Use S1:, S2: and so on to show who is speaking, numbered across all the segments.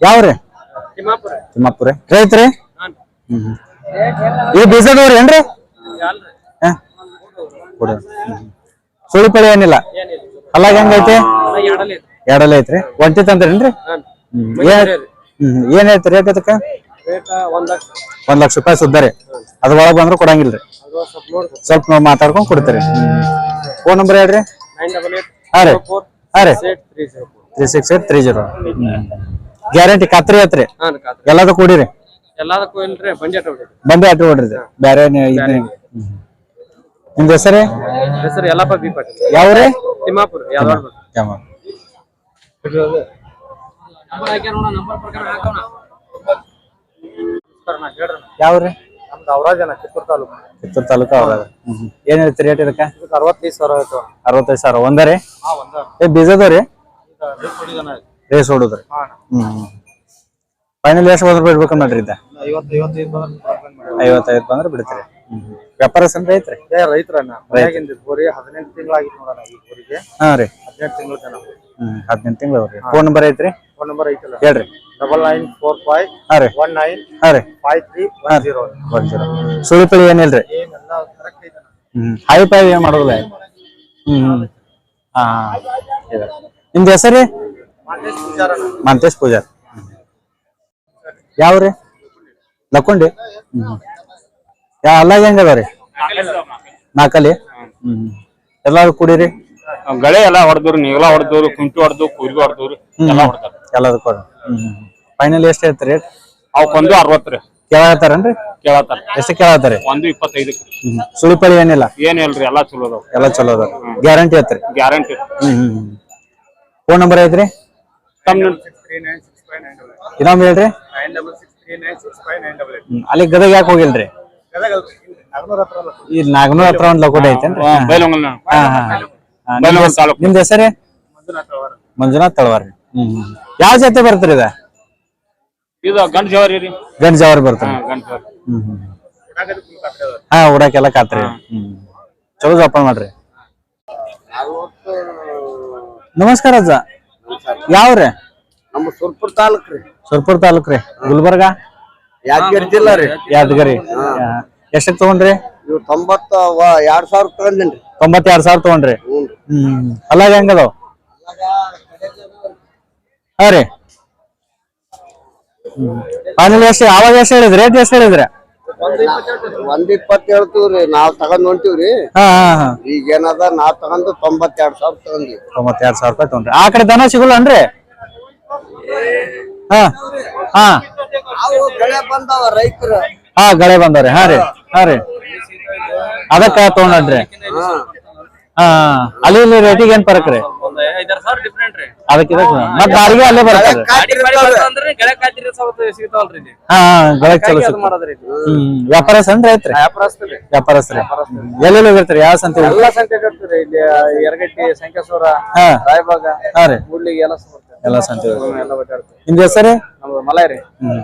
S1: ಯಾವ್ರಿ? ತಿಮ್ಮಾಪುರ. ರೈತ್ರಿ? ಇವ್ ಬೀಜದವ್ರಿ ಏನ್ರಿ? ಸುಳಿ ಪಳಿ ಏನಿಲ್ಲ. ಅಲ್ಲಾಗ ಹೆಂಗೈತಿ? ಎರಡಲ್ಲ ಐತ್ರಿ. ಒಂಟಿ ತಂದ್ರೇನ್ರಿ? ಏನ್ ಐತ್ರಿ ರೇಟ್ ಇದಕ್ಕ? 1 ಲಕ್ಷ ರೂಪಾಯಿ ಸುದ್ದ ರೀ. ಅದ್ರ ಒಳಗ್ ಬಂದ್ರು ಕೊಡಂಗಿಲ್ರಿ. ಸ್ವಲ್ಪ ಮಾತಾಡ್ಕೊಂಡ್ ಕೊಡ್ತೀರಿ. ಫೋನ್ ನಂಬರ್ ಹೇಳ್ರಿ. 36830. ಗ್ಯಾರಂಟಿ ಖಾತ್ರಿ ಐತ್ರಿ? ಎಲ್ಲದೂ ಕೂಡಿರಿ? ಬಂಡಿ ಆಟೋ ಹೊಡ್ರಿ. ಬ್ಯಾರೆ ನಿಮ್ದು ಹೆಸರೇ? ಯಾವ್ರಿ? ತಿಮ್ಮಾಪುರ. ಯಾವ್ರಿ? ಕಿತ್ತೂರು ತಾಲೂಕು ಅವ್ರಾಗ. ಏನ್ ಹೇಳ್ತೀರಿ ರೇಟ್ ಇದಕ್ಕ? 65,000. ಒಂದರಿ? ಬೀಜದವ್ರಿ? ರೇಸ್ ಹೊಡುದ್ರಿ. ಫೈನಲ್ ಎಷ್ಟು ಬಂದ್ರೆ ಬಿಡ್ಬೇಕು ಮಾಡ್ರಿ? 55 ಬಂದ್ರೆ ಬಿಡ್ತೀರಿ. ವ್ಯಾಪಾರ ಸಂದ್ರೆ ಐತ್ರಿ? ರೈತರನ್ನ 18 ತಿಂಗಳಾಗಿತ್ತು. ಹಾ ರೀ, 18 ತಿಂಗಳು ಅವ್ರಿ. ಫೋನ್ ನಂಬರ್ ಐತ್ರಿ? ಹೇಳ್ರಿ. 9945195310. ಸುಳಿ ಪಳಿ ಏನಿಲ್ರಿ? ಹೈ ಪೈ ಏನ್ ಮಾಡೋದಿಲ್ಲ. ನಿಮ್ದು ಹೆಸರಿ? ಮಾಂತೇಶ್ ಪೂಜಾರ್. ಯಾವ್ರಿ? ಲಕ್ಕೊಂಡಿ. ಅಲ್ಲಾಗ ಹೆಂಗ ಅದಾವ್ರಿ? ನಾಲ್ಕಲ್ಲಿ ಎಲ್ಲಾರು ಕುಡೀರಿ?
S2: ಗಳೆ ಎಲ್ಲಾ ಹೊಡೆದವ್ರು, ನೀವೆಲ್ಲ ಹೊಡೆದವ್ರು, ಕುಂಟು ಹೊಡೆದು, ಕೂರ್ಗಿ ಹೊಡೆದವ್ರು ಎಲ್ಲಾ ಹೊಡ್ತಾರ.
S1: ಎಲ್ಲದಕ್ಕೂ ಫೈನಲ್ ಎಷ್ಟು ಹೇಳ್ತೀರಿ ರೇಟ್?
S2: ಅವಕ್ಕೊಂದು 60 ರೀ.
S1: ಕೇಳತ್ತಾರನ್ರಿ?
S2: ಕೇಳತ್ತಾರ.
S1: ಎಷ್ಟು ಕೇಳತ್ತಾರಿ?
S2: 125.
S1: ಸುಳಿಪಳಿ ಏನಿಲ್ಲ?
S2: ಏನಿಲ್ರಿ, ಎಲ್ಲಾ ಚಲೋ ಅದಾವ.
S1: ಎಲ್ಲಾ ಚಲೋ ಅದಾವ. ಗ್ಯಾರಂಟಿ ಐತ್ರಿ?
S2: ಗ್ಯಾರಂಟಿ.
S1: ಫೋನ್ ನಂಬರ್ ಐತ್ರಿ? ಇನ್ನೊಮ್ಮೆ ಹೇಳ್ರಿ. ಅಲ್ಲಿ ಗದಗ ಯಾಕೆ ಹೋಗಿಲ್ರಿ? ಈ ನಾಗನೂರ್ ಹತ್ರ ಒಂದ್ ಲಕೋಟೆ ಐತೇನ್ರಿ? ನಿಮ್ದು ಹೆಸರೇ? ಮಂಜುನಾಥ್ ತಳವಾರ. ಯಾವ ಜಾತಿ ಬರ್ತೀರಿ ಇದ?
S2: ಇದು ಗಂಡ್ ಜವಾರಿ ರೀ.
S1: ಗಂಡ್ ಜವಾರಿ ಬರ್ತಾರ. ಹಾ, ಉಡಾಕೆಲ್ಲ ಖಾತ್ರಿ. ಚಲೋ ಜೋಪಾನ ಮಾಡ್ರಿ. ನಮಸ್ಕಾರ ಅಜ್ಜ. ಯಾವ್ರಿ?
S3: ನಮ್ಮ ಸುರ್ಪುರ್ ತಾಲೂಕ್ ರೀ.
S1: ಸುರ್ಪುರ್ ತಾಲೂಕ್ ರೀ. ಗುಲ್ಬರ್ಗ?
S3: ಯಾದಗಿರಿ ಜಿಲ್ಲಾ ರೀ.
S1: ಯಾದಗಿರಿ. ಎಷ್ಟಕ್ಕೆ ತಗೊಂಡ್ರಿ?
S3: 92,000 ತಗೊಂಡೇನ್ರಿ.
S1: 92,000 ತಗೊಂಡ್ರಿ. ಅಲ್ಲಾಗ ಹೆಂಗದಾವ್? ಹಾ ರೀ. ಫೈನಲ್ ಎಷ್ಟು? ಅವಾಗ ಎಷ್ಟು ಹೇಳಿದ್ರಿ? ರೇಟ್ ಎಷ್ಟು ಹೇಳಿದ್ರಿ?
S3: 120 ಹೇಳ್ತೀವ್ರಿ. ನಾವ್ ತಗೊಂಡ್ ಹೊಂಟಿವ್ರಿ. ಈಗ ಏನದ, ನಾವ್ ತಗೊಂಡು 92,000 ತಗೊಂಡ್ವಿ.
S1: 92,000 ರೂಪಾಯಿ ತಗೊಂಡ್ರಿ. ಆ ಕಡೆ ದನ ಸಿಗಲ್ಲನ್ರಿ? ಹಾ ಹಾ,
S3: ಗಳೆ ಬಂದವ ರೈತರು.
S1: ಹಾ, ಗಳೆ ಬಂದವ್ರಿ. ಹಾ ರೀ, ಅದಕ್ಕ ತಗೊಂಡ್ರಿ. ಹಾ, ಅಲ್ಲಿ ಇಲ್ಲಿ ರೇಟಿಗೆ ಏನ್ ಫರಕ್ ರೀ? ಅದಕ್ಕೆ ಮತ್ತ ಬಾರಿಗೆ ಅಲ್ಲೇ ಬರ್ತಾರೆ. ಹಾ, ಗಳಕ್ ಚಲೋ ಸಿಗ್ತದೆ. ವ್ಯಾಪಾರಸ್ಥನ್ರಿ ಐತ್ರಿ? ವ್ಯಾಪಾರಸ್ಥರಿ. ಎಲ್ಲೆಲ್ಲಿ ಹೋಗಿರ್ತೀರಿ? ಯಾವ ಸಂತೆ?
S4: ಎಲ್ಲಾ ಸಂತೆ ಇರ್ತೀರಿ. ಇಲ್ಲಿ ಯರಗಟ್ಟಿ, ಸಂಕೇಶ್ವರ, ರಾಯಬಾಗ, ಕೂಡ್ಲಿಗೆ
S1: ಎಲ್ಲ ಸಂತೆ. ನಿಮ್ದು ಹೆಸರು?
S4: ನಮ್ದು ಮಲೈ ರೀ.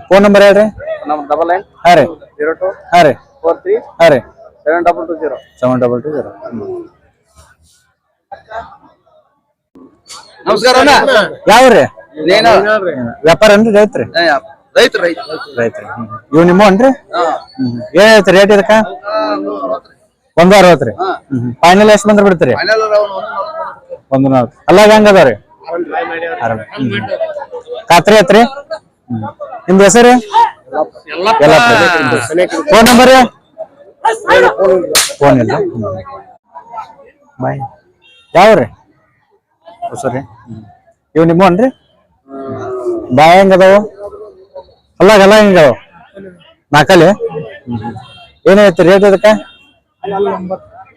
S1: ಫೋನ್ ನಂಬರ್ ಹೇಳ್ರಿ.
S4: ನಮ್ 99
S1: ಹಾ ರೀ
S4: 02
S1: ಹಾ ರೀ
S4: 43
S1: ಹಾ ರೀ
S4: 7220
S1: 7220.
S3: ನಮಸ್ಕಾರ.
S1: ಯಾವ್ರಿ? ವ್ಯಾಪಾರ ಅನ್ರಿ? ರೈತ್ರಿ?
S3: ರೈತರು.
S1: ಇವ್ ನಿಮ್ಮ ಅನ್ರಿ? ಏನ್ ಹೇಳ್ತೀರಿ ರೇಟ್ ಇದಕ್ಕ? 160 ರೀ. ಫೈನಲ್ ಎಷ್ಟು ಬಂದ್ರೆ ಬಿಡ್ತೀರಿ? 140. ಅಲ್ಲಾಗ ಹೆಂಗ ಅದಾವ್ರಿ? ಖಾತ್ರಿ ಐತ್ರಿ? ನಿಮ್ದು ಹೆಸರು? Phone number? ಫೋನ್ ಇಲ್ಲ. ಬಾಯ್. ಯಾವ್ರಿ? ಸರಿ. ಇವ್ ನಿಮ್ಮ ಅನ್ರಿ? ಬಾಯ ಹೆಂಗದಾವು? ಅಲ್ಲಾಗ ಹೆಂಗದಾವ? ನಾಲ್ಕಲ್ಲಿ? ಏನ್ ಹೇಳ್ತೀರಿ ರೇಟ್ ಇದಕ್ಕ?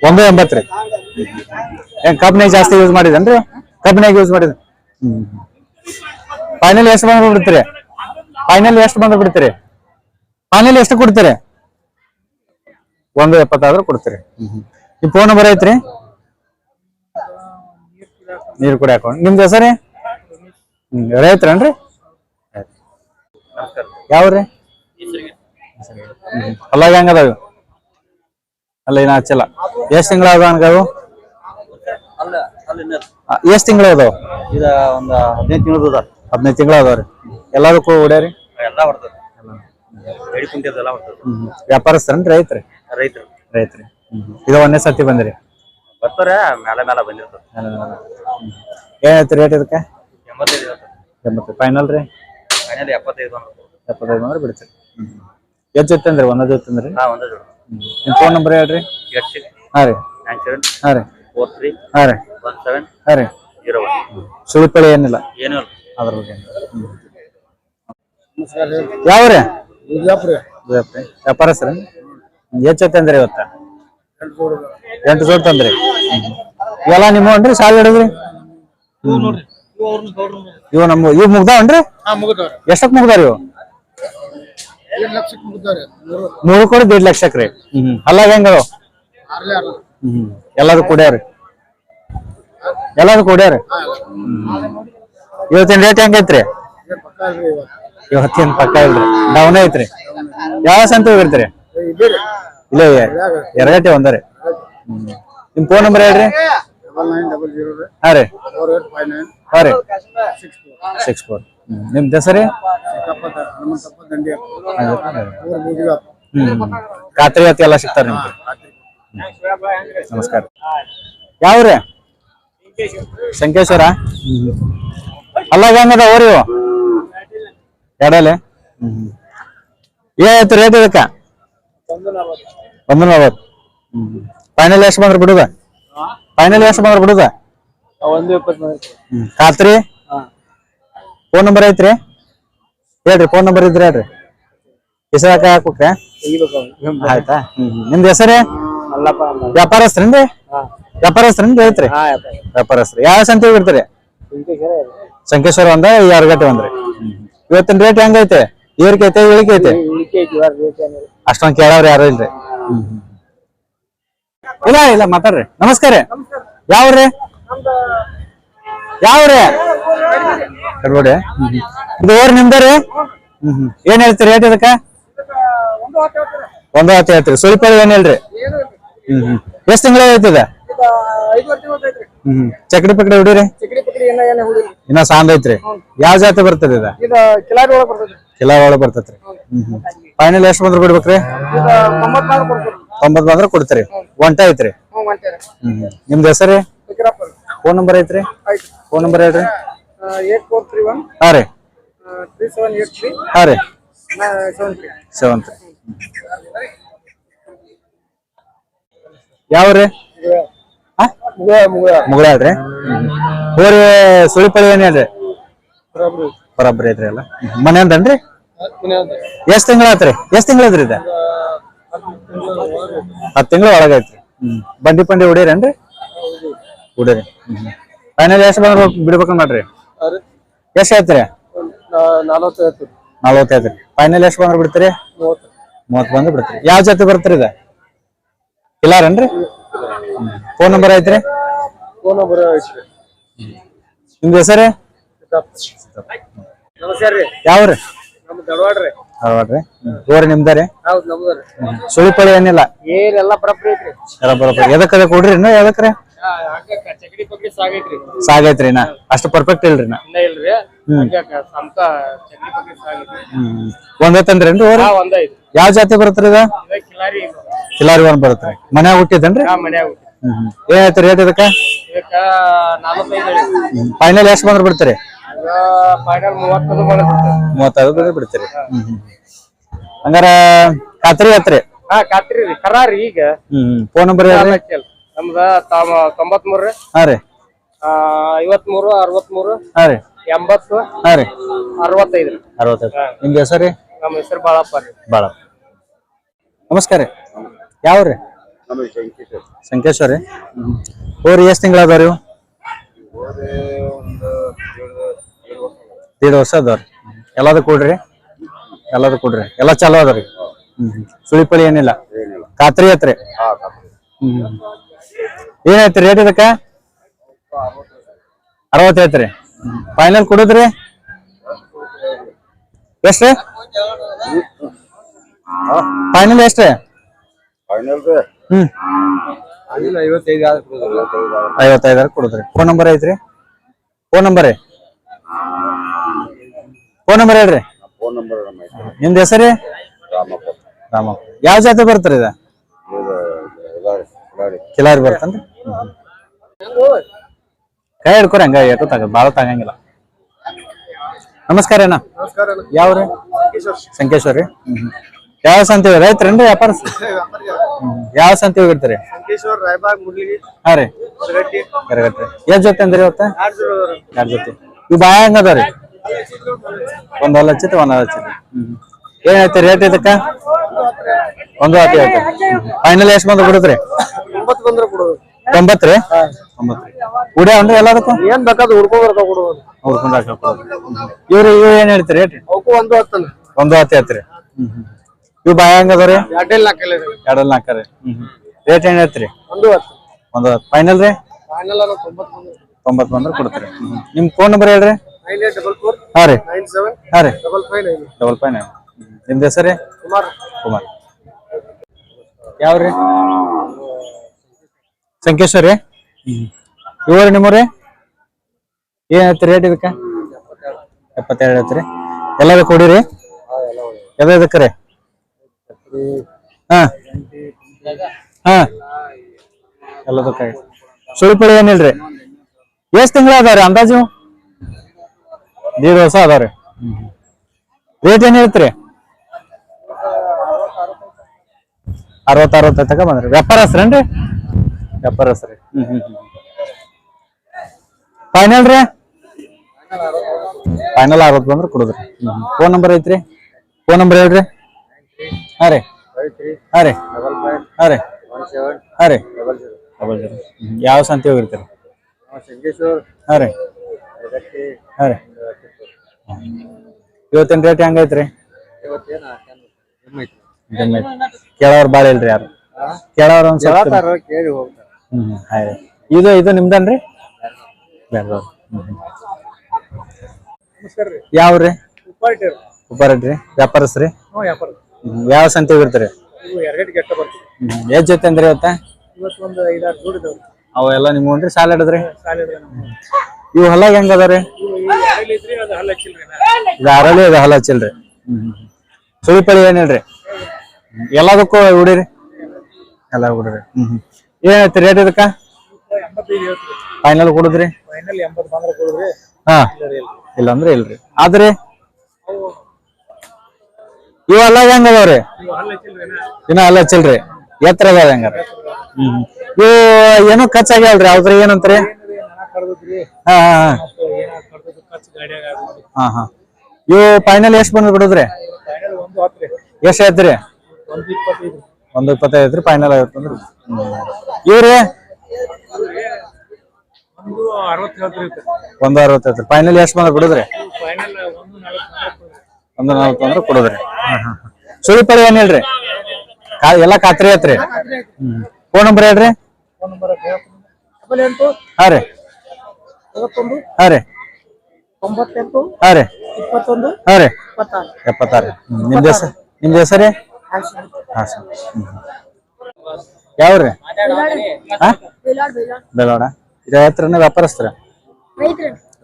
S1: 180 ರೀ. ಏನ್ ಕಬ್ಬಿನಾಗ ಜಾಸ್ತಿ ಯೂಸ್ ಮಾಡಿದನ್ರಿ? ಕಬ್ಬಿನಾಗ ಯೂಸ್ ಮಾಡಿದ. ಫೈನಲ್ ಎಷ್ಟು ಬಂದ್ರೆ ಬಿಡ್ತೀರಿ? ಫೈನಲ್ ಎಷ್ಟು ಕೊಡ್ತೀರಿ? 170 ಆದ್ರೂ ಕೊಡ್ತೀರಿ. ಈ ಫೋನ್ ನಂಬರ್ ಐತ್ರಿ? ನೀರು ಕುಡಿ ಹಾಕೊಂಡು. ನಿಮ್ದು ಹೆಸರೇ? ರೈತರನ್ರಿ? ಯಾವ್ರಿ? ಅಲ್ಲಾಗ ಹೆಂಗದಾವ? ಅಲ್ಲ, ಇನ್ನ ಹಚ್ಚಲ್ಲ. ಎಷ್ಟ್ ತಿಂಗಳ ಅದಾವ ಅನ್ಗಾವು? ಎಷ್ಟ್ ತಿಂಗಳ ಅದಾವ?
S3: 15 ತಿಂಗಳು.
S1: 15 ತಿಂಗಳ ಅದಾವ್ರಿ. ಎಲ್ಲದಕ್ಕೂ ಓಡ್ಯಾರಿ
S4: ಎಲ್ಲ ಹೊಡ್ತದ ಎಡಿ ಕುಂಟಿಯದೆಲ್ಲ ಹೊಡ್ತದ
S1: ವ್ಯಾಪಾರಸ್ಥರನ್ ರೈತ್ರಿ ರೈತ್ರಿ ಇದು ಒಂದೇ ಸತಿ ಬಂದ್ರಿ
S4: ಬರ್ತಾರೆ ಮೇಲೆ ಮೇಲೆ ಬಂದಿರ್ತದೆ
S1: ಏನೈತಿ ರೇಟ್ ಇದಕ್ಕೆ
S4: 85
S1: 80 ಫೈನಲ್ ರೀ
S4: ಫೈನಲ್ 75
S1: ಅಂದ್ರೆ ಬಿಡ್ತೀರಿ ಎಷ್ಟು ಜೊತೆ ಅಂದ್ರಿ ಒಂದೇ ಜೊತೆ ಅಂದ್ರಿ
S4: ಒಂದೇ ಜೋಡ
S1: ನಿಮ್ಮ ಫೋನ್ ನಂಬರ್ ಹೇಳ್ರಿ
S4: 86
S1: ಹಾಂ ರೀ
S4: 97
S1: ಹಾಂ ರೀ
S4: 43
S1: ಹಾಂ ರೀ
S4: 17
S1: ಹಾಂ ರೀ
S4: 01
S1: ಸುಳಿಪಳಿ ಏನಿಲ್ಲ
S4: ಏನು
S1: ಅದ್ರ ಬಗ್ಗೆ ಯಾವ್ರಿ ವ್ಯಾಪಾರಸ್ರಿ ಎಷ್ಟು ಜೊತೆ ಅಂದ್ರಿ ಇವತ್ತ 8 ಜೋಡ್ ತಂದ್ರಿ ಇವೆಲ್ಲ ನಿಮ್ಮ ಅನ್ರಿ ಸಾಲ ಹಿಡಿದ್ರಿ ಇವು ನಮ್ಮ ಇವ್ ಮುಗ್ದಾವನ್ರಿ ಎಷ್ಟಕ್ ಮುಗ್ದಾರ ಇವು 3 ಕೋಟಿ 1.5 ಲಕ್ಷಕ್ರಿ ಅಲ್ಲಾಗ ಹೆಂಗವ ಎಲ್ಲಾರು ಕುಡ್ಯಾರಿ ಇವತ್ತಿನ ರೇಟ್ ಹೆಂಗೈತ್ರಿ ಇವತ್ತಿನ ಪಕ್ಕ ಇಲ್ರಿ ಡೌನ್ ಐತ್ರಿ ಯಾವ ಸಂತೆ ಹೋಗಿರ್ತೀರಿ ಇಲ್ಲ ಎರಗಟ್ಟೆ ಒಂದರಿ ನಿಮ್ ಫೋನ್ ನಂಬರ್ ಹೇಳ್ರಿ ಹಾಂ ರೀ ಹಾಂ ರೀ 64 ನಿಮ್ದು ಹೆಸರಿ ಖಾತ್ರಿ ಅತಿ ಎಲ್ಲ ಸಿಗ್ತಾರ ನಿಮ್ಗೆ ನಮಸ್ಕಾರ ಯಾವ್ರಿ ಸಂಕೇಶ್ವರ ಅಲ್ಲಾಗ ಹೆಂಗದ ಓರಿ ಎಡಲೆ ಏನಾಯ್ತು ರೇಟ್ ಇದಕ್ಕ 140 ಫೈನಲ್ ಎಷ್ಟು ಬಂದ್ರೆ ಬಿಡುದ ಖಾತ್ರಿ ಫೋನ್ ನಂಬರ್ ಐತ್ರಿ ಹೇಳ್ರಿ ಫೋನ್ ನಂಬರ್ ಇದ್ರಿ ಹೇಳ್ರಿ ಹೆಸರಾಕ ಹಾಕ್ಬೇಕ್ರಿ ಆಯ್ತಾ ನಿಮ್ದು ಹೆಸರೇ ವ್ಯಾಪಾರಸ್ತ್ರೇನ್ರಿ ಐತ್ರಿ ವ್ಯಾಪಾರಸ್ತ್ರಿ ಯಾವ ಸಂತೆ ಹೋಗಿರ್ತೀರಿ ಸಂಕೇಶ್ವರ ಒಂದ ಎರಗಟ್ಟೆ ಒಂದ್ರಿ ಇವತ್ತಿನ ರೇಟ್ ಹೆಂಗೈತೆ ಏರಿಕೆ ಐತೆ ಇಳಿಕೆ ಐತೆ ಅಷ್ಟೊಂದ್ ಕೇಳವ್ರಿ ಯಾರು ಇಲ್ರಿ ಇಲ್ಲ ಮಾತಾಡ್ರಿ ನಮಸ್ಕಾರ ಯಾವ್ರಿ ಕಡ್ಬೋಡಿ ಇದು ಓರ್ ನಿಮ್ದರಿ ಏನ್ ಹೇಳ್ತೀರಿ ರೇಟ್ ಇದಕ್ಕ 110 ಹೇಳ್ತೀರಿ ಸುಳಿಪಳಿ ಏನ್ ಹೇಳ್ರಿ ಎಷ್ಟ್ ತಿಂಗಳ ಐತಿದ ಚಕ್ಡಿ ಪಕ್ಡಿ ಹೊಡಿರಿ ಇನ್ನ ಸಾಂದ್ ಐತ್ರಿ ಯಾವ ಜಾತಿ ಬರ್ತದ ಇದ ಕಿಲಾರಿ ಒಳಗ್ ಬರ್ತೈತ್ರಿ ಫೈನಲ್ ಎಷ್ಟ್ ಬಂದ್ರ ಬಿಡ್ಬೇಕ್ರಿ 90 ಬಂದ್ರ ಕೊಡ್ತೀರಿ ಒಂಟ ಐತ್ರಿ ನಿಮ್ದು ಹೆಸರಿ ಫೋನ್ ನಂಬರ್ ಐತ್ರಿ ಫೋನ್ ನಂಬರ್ ಹೇಳ್ರಿ
S4: 8431
S1: ಹಾಂ ರೀ
S4: 3783
S1: ಹಾಂ ರೀ
S4: 73
S1: ಯಾವ್ರಿ ಮುಗಳ ಹೇಳ್ರಿ ಹೋರಿ ಸುಳಿಪಳಿ ಏನ್ ಹೇಳ್ರಿ ಬರಾಬರಿ ಐತ್ರಿ ಎಲ್ಲ ಮನೆ ಅಂತನ್ರಿ ಎಷ್ಟ್ ತಿಂಗಳ ಆತ್ರಿ ಐತ್ರಿ ಇದ 10 ತಿಂಗಳ ಒಳಗೈತ್ರಿ ಬಂಡಿ ಪಂಡಿ ಹೊಡೀರೇನ್ರಿ ಹೊಡೀರಿ ಫೈನಲ್ ಎಷ್ಟು ಬಂದ್ರ ಬಿಡ್ಬೇಕಂದ್ ಮಾಡ್ರಿ ಎಷ್ಟ್ ಐತ್ರಿ 40 ಐತ್ರಿ ಫೈನಲ್ ಎಷ್ಟು ಬಂದ್ರ ಬಿಡ್ತೀರಿ 30 ಬಂದ್ರ ಬಿಡ್ತೀರಿ ಯಾವ ಜಾತಿ ಬರ್ತೀರಿ ಇದ ಕಿಲಾರನ್ರಿ ಫೋನ್ ನಂಬರ್ ಐತ್ರಿ ನಿಮ್ದು ಹೆಸರೇ ಯಾವ್ರಿ ಧಾರವಾಡ್ರಿ ಓರಿ ನಿಮ್ದಾರಿ ಸುಳಿಪಳಿ ಏನಿಲ್ಲ
S4: ಏನೆಲ್ಲ ಬರಬ್ರಿ ಐತ್ರಿ
S1: ಎದಕ್ಕದ ಕೊಡ್ರಿ ಇನ್ನು ಎದಕ್ರಿ ಸಾಗೈತ್ರಿ ನಾ ಅಷ್ಟು ಪರ್ಫೆಕ್ಟ್ ಇಲ್ರಿ ನಾ ಒಂದೈತನ್ರಿ ಓರಿ ಯಾವ ಜಾತಿ ಬರ್ತರಿ ಇದ ಕಿಲಾರಿ ಒಂದ್ ಬರತ್ರಿ ಮನ್ಯಾಗ ಹುಟ್ಟಿದನ್ರಿ ಏನಾಯ್ತು ರೇಟ್ ಇದಕ್ಕ ಫೈನಲ್ ಎಷ್ಟು ಬಂದ್ರ ಬಿಡ್ತೀರಿ 35 ಬಂದ್ರ ಬಿಡ್ತೀರಿ ಹಂಗಾರ ಖಾತ್ರಿ ಆತ್ರಿ
S4: ಕರಾರಿ ಈಗ
S1: ಫೋನ್ ನಂಬರ್
S4: ನಮ್ದ 93
S1: ಹಾ ರೀ
S4: 53 63
S1: ಹಾ ರೀ
S4: 80
S1: ಹಾ ರೀ
S4: 65
S1: ನಿಮ್ದು ಹೆಸರು
S4: ನಮ್ಮ ಹೆಸರು ಬಾಳಪ್ಪ ರೀ
S1: ನಮಸ್ಕಾರ ಯಾವ್ರಿ ಸಂಕೇಶ್ವರ ಹೋರಿ ಎಷ್ಟ್ ತಿಂಗಳ ಅದಾವ್ರಿ 1.5 ವರ್ಷ ಅದಾವ್ರಿ ಎಲ್ಲದೂ ಕೊಡ್ರಿ ಎಲ್ಲ ಚಲೋ ಅದಾವ್ರಿ ಸುಳಿಪಳಿ ಏನಿಲ್ಲ ಖಾತ್ರಿ ಐತ್ರಿ ಏನೈತ್ರಿ ರೇಟ್ ಇದಕ್ಕ 60 ಐತ್ರಿ ಫೈನಲ್ ಕೊಡುದ್ರಿ ಎಷ್ಟ್ರಿ ಫೈನಲ್ ಎಷ್ಟ್ರಿ 55 ಕೊಡುದ್ರಿ ಫೋನ್ ನಂಬರ್ ಐತ್ರಿ ಫೋನ್ ನಂಬರ್ ಫೋನ್ ನಂಬರ್ ಹೇಳ್ರಿ.
S3: ಫೋನ್ ನಂಬರ್
S1: ನಿಮ್ದು ಹೆಸರು?
S3: ರಾಮಪ್ಪ.
S1: ರಾಮಪ್ಪ. ಯಾವ ಜಾತಿ ಬರ್ತಾರ ಇದ? ಕಿಲಾರಿ ಬರ್ತನ್ರಿ. ಕೈ ಹಿಡ್ಕೊರಿ ಹಂಗ ಎಟ್ಟು ಬಾಳ ತಗಂಗಿಲ್ಲ. ನಮಸ್ಕಾರ ಅಣ್ಣ. ಯಾವ್ರಿ? ಸಂಕೇಶ್ವರಿ. ಯಾವ ಸಂತೆ ರೈತರೇನ್ರಿ ವ್ಯಾಪಾರ? ಯಾವ ಸಂತೆ ಹೋಗಿರ್ತೀರಿ? ಹಾ ರೀ ಕರಗಟ್ರಿ. ಎಷ್ಟ್ ಜೊತೆ ಅಂದ್ರಿ ಇವತ್ತ? 2 ಜೊತೆ. ಇವ್ ಬಾಯ ಹಂಗ ಅದಾವ್ರಿ? ಒಂದ್ ಹೊಲ ಹಚ್ಚಿತ್ತು ಒಂದ್ ಹೊಲ ಹಚ್ಚಿತ್ತು. ಏನ್ ಐತಿ ರೇಟ್ ಇದಕ್ಕ? 1 10 ಐತಿ. ಫೈನಲ್ ಎಷ್ಟ್ ಬಂದ್ ಬಿಡುದ್ರಿ? 90 ರೀ. 90 ಉಡ್ಯಾವ ಅಂದ್ರೆ ಎಲ್ಲದಕ್ಕೂ
S4: ಏನ್ ಬೇಕಾದ್ರು ಹುಡ್ಕೊಂಡ್ ಬರ್ತಾವ ಕೊಡುವುದು.
S1: ಇವ್ರು ಏನ್ ಹೇಳ್ತೀರಿ ರೇಟ್? 1 10 ಐತ್ರಿ. ಇವ್ ಬಾಯ ಹಂಗ ಅದಾವ್ರಿ? 2 4 ರೀ. ರೇಟ್ ಏನ್ ಹೇಳ್ತೀರಿ?
S4: 1
S1: 10 ಫೈನಲ್ ರೀ. 90 ಬಂದ್ರೆ ಕೊಡ್ತೀರಿ. ನಿಮ್ ಫೋನ್ ನಂಬರ್ ಹೇಳ್ರಿ.
S4: 9844
S1: ಹಾ ರೀ
S4: 97
S1: ಹಾ ರೀ
S4: 559.
S1: 559. ನಿಮ್ದು ಹೆಸರೇ?
S4: ಕುಮಾರ್.
S1: ಯಾವ್ರಿ? ಸಂಕೇಶ್ವರಿ. ಇವ್ರಿ ನಿಮ್ಮವ್ರಿ? ಏನ್ ಐತಿ ರೇಟ್ ಇದಕ್ಕ? 72 ಐತ್ರಿ. ಎಲ್ಲದ ಕೊಡಿರಿ? ಎದಕ್ಕರಿ? ಹಾ ಹಾ ಎಲ್ಲದಕ್ಕ. ಸುಳಿಪಳಿ ಏನಿಲ್ರಿ? ಎಷ್ಟ್ ತಿಂಗಳ ಅದಾವ್ರಿ ಅಂದಾಜು? 1.5 ವರ್ಷ ಅದಾವ್ರಿ. ರೇಟ್ ಏನ್ ಹೇಳ್ತೀರಿ? 60 ತಕ ಬಂದ್ರಿ. ವ್ಯಾಪಾರಸ್ರೇನ್ರಿ? ವ್ಯಾಪಾರಸ್ರಿ. ಫೈನಲ್ ರೀ? ಫೈನಲ್ 60 ಬಂದ್ರೆ ಕೊಡುದ್ರಿ. ಫೋನ್ ನಂಬರ್ ಐತ್ರಿ? ಫೋನ್ ನಂಬರ್ ಹೇಳ್ರಿ. ಹಾ ರೀ ಹಾ ರೀ ಹಾ ರೀ ಹಾ ರೀ 00. ಯಾವ ಸಂತೆ ಹೋಗಿರ್ತೀರಿ? ಹಾ ರೀ ಹಾ ರೀ. ಇವತ್ತಿನ ರೇಟ್ ಹೆಂಗೈತ್ರಿ? ಕೇಳೋರ್ ಬಾಳ ಇಲ್ರಿ ಯಾರು? ಕೇಳೋರ್ ಒಂದ್ ಸ್ವಲ್ಪ
S4: ಕೇಳಿ ಹೋಗ್ತಾರೆ.
S1: ಇದು ನಿಮ್ದನ್ರಿ? ಯಾವ್ರಿ? ಉಪ್ಪಾರಟ್ರಿ. ವ್ಯಾಪಾರಸ್ರಿ? ಯಾವ ಸಂತೆ ಹೋಗಿರ್ತೀರಿ? ಎಷ್ಟ್ ಜೊತೆ ಅಂದ್ರಿ ಇವತ್ತ? ಅವೆಲ್ಲ ನಿಮ್ಗೊಂಡ್ರಿ ಸಾಲ ಹಿಡಿದ್ರಿ? ಇವ್ ಹೊಲಾಗ ಹೆಂಗ ಅದಾವ್ರಿ? ಇದು ಅರಳಿ ಇದು ಹಲ ಹಚ್ಚಿಲ್ರಿ. ಸುಳಿಪಳಿ ಏನ್ ಹೇಳ್ರಿ? ಎಲ್ಲದಕ್ಕೂ ಹುಡಿರಿ? ಎಲ್ಲ ಹುಡ್ರಿ. ಏನೈತಿ ರೇಟ್ ಇದಕ್ಕ? ಫೈನಲ್ ಕೊಡುದ್ರಿ? ಹಾ ಇಲ್ಲ ಅಂದ್ರೆ ಇಲ್ರಿ. ಆದ್ರಿ ಇವೆಲ್ಲ ಹೆಂಗ ಅದಾವ್ರಿ? ಇನ್ನ ಹಲ್ಲ ಹಚ್ಚಿಲ್ರಿ. ಎತ್ತರ ಅದಾವ ಹೆಂಗಾರ? ಇವು ಏನೋ ಖರ್ಚ್ ಆಗ್ಯಾವಲ್ರಿ? ಅವ್ರ ಏನಂತ್ರಿ? ಹಾ ಹಾ ಹಾ ಹಾ. ಇವು ಫೈನಲ್ ಎಷ್ಟ್ ಬಂದ್ ಬಿಡುದ್ರಿ? ಎಷ್ಟ್ ಐತ್ರಿ? 125 ಐತ್ರಿ. ಫೈನಲ್ 50 ಅಂದ್ರಿ. ಇವ್ರಿ? 160 ಐತ್ರಿ. ಫೈನಲ್ ಎಷ್ಟ್ ಬಂದ್ ಬಿಡುದ್ರಿ? 140 ಅಂದ್ರೆ ಕೊಡುದ್ರಿ. ಸುಳಿಪಳಿ ಏನ್ ಹೇಳ್ರಿ? ಎಲ್ಲಾ ಖಾತ್ರಿ ಐತ್ರಿ. ಫೋನ್ ನಂಬರ್ ಹೇಳ್ರಿ. ಹಾ ರೀ ಹಾ ರೀ
S4: 98
S1: ಹಾ ರೀ
S4: 21
S1: ಹಾ ರೀ
S4: 76.
S1: ನಿಮ್ದು ಹೆಸರೇ? ಹಾ ಸರ್. ಯಾವ್ರಿ? ಬೆಳವಾಡ. ಇದು ರೈತ್ರನ ವ್ಯಾಪಾರಸ್ತ್ರ?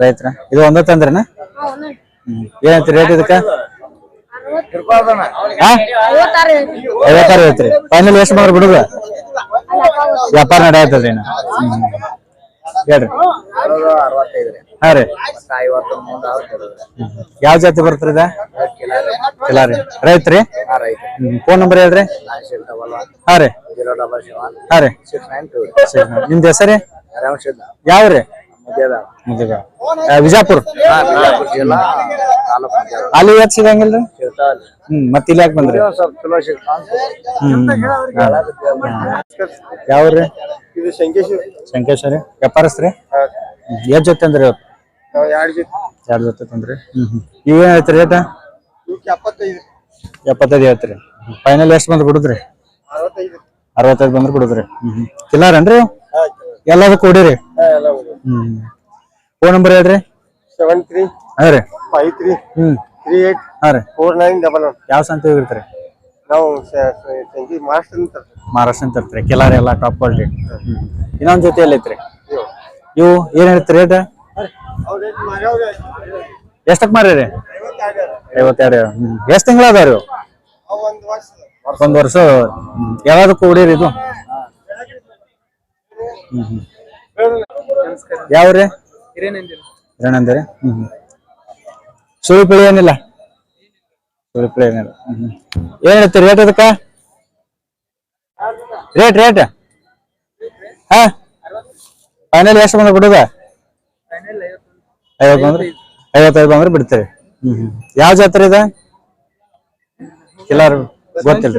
S1: ರೈತರ. ಇದು ಒಂದ ತಂದ್ರನ? ಏನೈತಿ ರೇಟ್ ಇದಕ್ಕ? 56 ಐತ್ರಿ. ಫೈನಲ್ ಎಷ್ಟು ಬಂದ್ರೆ ಬಿಡುದ? ವ್ಯಾಪಾರ ನಡೆಯತ್ತದ್ರಿ. ಹೇಳ್ರಿ.
S3: 65.
S1: ಹಾ ರೀ
S3: 53.
S1: ಯಾವ ಜಾತಿ ಬರ್ತಾರ? ಕಿಲಾರಿ. ರೈತ್ರಿ? ಫೋನ್ ನಂಬರ್ ಹೇಳ್ರಿ. ಹಾ ರೀ ಹಾ ರೀ. ನಿಮ್ದು ಹೆಸರೇ? ಯಾವ್ರಿ? ವಿಜಾಪುರ. ಅಲ್ಲಿ ಯಾಕೆ ಸಿಗಂಗಿಲ್ರಿ? ಮತ್ತ ಇಲ್ಲಿ ಯಾಕೆ ಬಂದ್ರಿ? ಯಾವ್ರಿ? ಸಂಕೇಶ್ವರಿ. ವ್ಯಾಪಾರಸ್ತ್ರಿ? ಎಷ್ಟ್ ಜೊತೆ ಅಂದ್ರಿ ಇವತ್ತು? 2 ಜೊತೆ ತಂದ್ರಿ. ಇವೇನ್ ಐತ್ರಿ ರೇಟ? 75 ಐತ್ರಿ. ಫೈನಲ್ ಎಷ್ಟ್ ಬಂದ್ ಬಿಡುದ್ರಿ? 65 ಬಂದ್ರೆ ಬಿಡುದ್ರಿ. ಕಿಲಾರನ್ರಿ? ಎಲ್ಲದಕ್ಕೂ ಹೊಡಿರಿ? ಫೋನ್ ನಂಬರ್ ಹೇಳ್ರಿ.
S3: 73
S1: ಹಾ ರೀ
S3: 53 38
S1: ಹಾ ರೀ
S3: 4911.
S1: ಯಾವ ಸಂತೆ ಹೋಗಿರ್ತೀರಿ?
S3: ನಾವು
S1: ಮಹಾರಾಷ್ಟ್ರ ತರ್ತೀರಿ. ಕಿಲಾರಿ ಎಲ್ಲ ಟಾಪ್ ಕ್ವಾಲಿಟಿ. ಇನ್ನೊಂದ್ ಜೊತೆ ಎಲ್ಲ ಐತ್ರಿ? ಇವು ಏನ್ ಹೇಳ್ತೀರಿ ರೇಟ್? ಎಷ್ಟಕ್ ಮಾರಿ? 52 ಎಷ್ಟ್ ತಿಂಗಳ ಅದಾವ್ರಿ ಒಂದ್ ವರ್ಷ ಯಾವ್ದು ಕೂಡಿರಿ ಇದು ಯಾವ್ರಿ ಏನಂದ್ರೆ ಸುಳಿ ಪಳಿ ಏನಿಲ್ಲ ಸುಳಿ ಪಳಿ ಏನಿಲ್ಲ ಏನ್ ಹೇಳ್ತೀರಿ ರೇಟ್ ಅದಕ್ಕ ರೇಟ್ ಹಾ ಫೈನಲ್ ಎಷ್ಟು ಬಂದ್ರೆ ಬಿಡುದ 50 ಅಂದ್ರೆ 55 ಬಂದ್ರೆ ಬಿಡ್ತೇವೆ ಯಾವ ಜಾತ್ರೆ ಇದೆ ಎಲ್ಲಾರು ಗೊತ್ತಿಲ್ಲ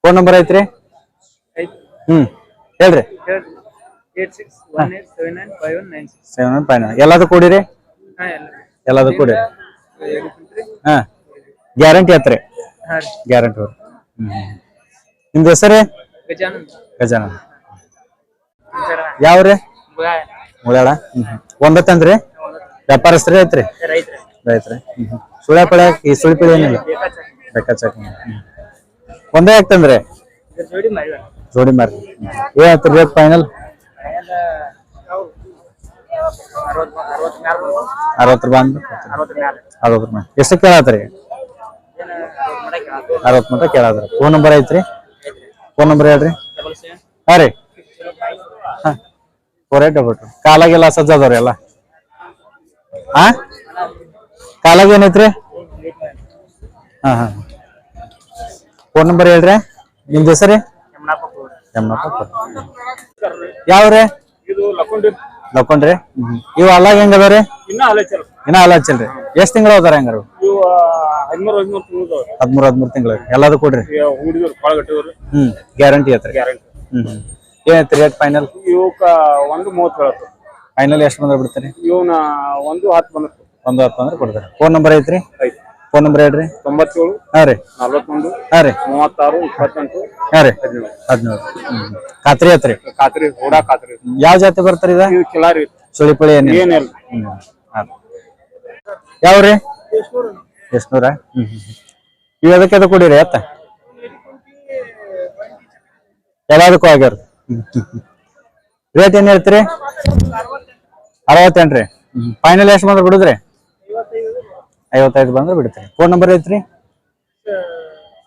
S1: ಫೋನ್ ನಂಬರ್ ಐತ್ರಿ ಹೇಳ್ರಿ 7618795196 ಎಲ್ಲಾದು ಕೂಡಿರಿ ಎಲ್ಲಾದು ಕೂಡಿ ಹಾ ಗ್ಯಾರಂಟಿ ಆತ್ರಿ ಗ್ಯಾರಂಟಿ ನಿಮ್ದು ಹೆಸರೇ ಗಜಾನಂದ್ ಯಾವ್ರಿ ಮುಳಾಳ ಒಂದತ್ತಂದ್ರಿ ವ್ಯಾಪಾರಸ್ತ್ರಿ ಐತ್ರಿ ರೈತ್ರಿ ಸುಳ್ಯ ಪಳ್ಯ ಈ ಸುಳಿ ಪಳಿ ಏನಿಲ್ಲ ಬೇಕಾಚಾಕ ಒಂದೇ ಆಗ್ತಂದ್ರಿ ಜೋಡಿ ಮಾರಿ ಏನ್ ರೇಟ್ ಫೈನಲ್ 60 ಬಂದು 60 ಎಷ್ಟು ಕೇಳತ್ರಿ 60 ಮಟ ಕೇಳಾದ್ರಿ ಫೋನ್ ನಂಬರ್ ಐತ್ರಿ ಫೋನ್ ನಂಬರ್ ಹೇಳ್ರಿ ಹಾ ರೀ 4822 ಕಾಲಾಗೆಲ್ಲ ಸಜ್ಜಾದವ್ರಿ ಎಲ್ಲ ಹಾ ಕಾಲಾಗ ಏನೈತ್ರಿ ಹಾ ಫೋನ್ ನಂಬರ್ ಹೇಳ್ರಿ ನಿಮ್ದು ಹೆಸರಿ ಯಾವ್ರಿ ಲಕ್ಕೊಂಡ್ರಿ ಇವ್ ಅಲ್ಲಾಗ ಹೆಂಗ ಅದಾವ್ರಿ ಇನ್ನ ಅಲ್ಲ ಹಚ್ಚಲ್ರಿ ಎಷ್ಟ್ ತಿಂಗಳ ಹೋದಾರ ಹೆಂಗಾರ 13 ತಿಂಗಳ ಎಲ್ಲಾದು ಕೊಡ್ರಿ ಗ್ಯಾರಂಟಿ ಐತ್ರಿ ಏನೈತ್ರಿ ರೇಟ್ ಫೈನಲ್
S2: ಇವಕ್ಕ 130
S1: ಫೈನಲ್ ಎಷ್ಟು ಬಂದ್ರೆ ಬಿಡ್ತೀರಿ
S2: ಇವನ 110
S1: ಬಂದ್ರೆ ಕೊಡ್ತಾರೆ ಫೋನ್ ನಂಬರ್ ಐತ್ರಿ ಫೋನ್ ನಂಬರ್ ಹೇಳ್ರಿ
S2: 97
S1: ಹಾ ರೀ
S2: 41
S1: ಹಾ ರೀ
S2: 36 28
S1: ಹಾ ರೀ 17 ಖಾತ್ರಿ ಐತ್ರಿ
S2: ಖಾತ್ರಿ ಹೂಡಾ ಖಾತ್ರಿ
S1: ಯಾವ ಜಾತಿ ಬರ್ತಾರ ಇದ
S2: ಇವ್ ಕಿಲಾರಿ
S1: ಸುಳಿ ಪಳಿ
S2: ಏನಿಲ್ಲ
S1: ಯಾವ್ರಿ ಎಷ್ಟ್ನೂರ ಇವ್ ಅದಕ್ಕೆ ಕೊಡಿರಿ ಅತ್ತ ಎಲ್ಲದಕ್ಕೂ ಆಗ್ಯಾರ ರೇಟ್ ಏನ್ ಹೇಳ್ತೀರಿ 68 ರೀ ಫೈನಲ್ ಎಷ್ಟು ಬಂದ್ರೆ ಬಿಡುದ್ರಿ 55 ಬಂದ್ರೆ ಬಿಡ್ತೀರಿ ಫೋನ್ ನಂಬರ್ ಐತ್ರಿ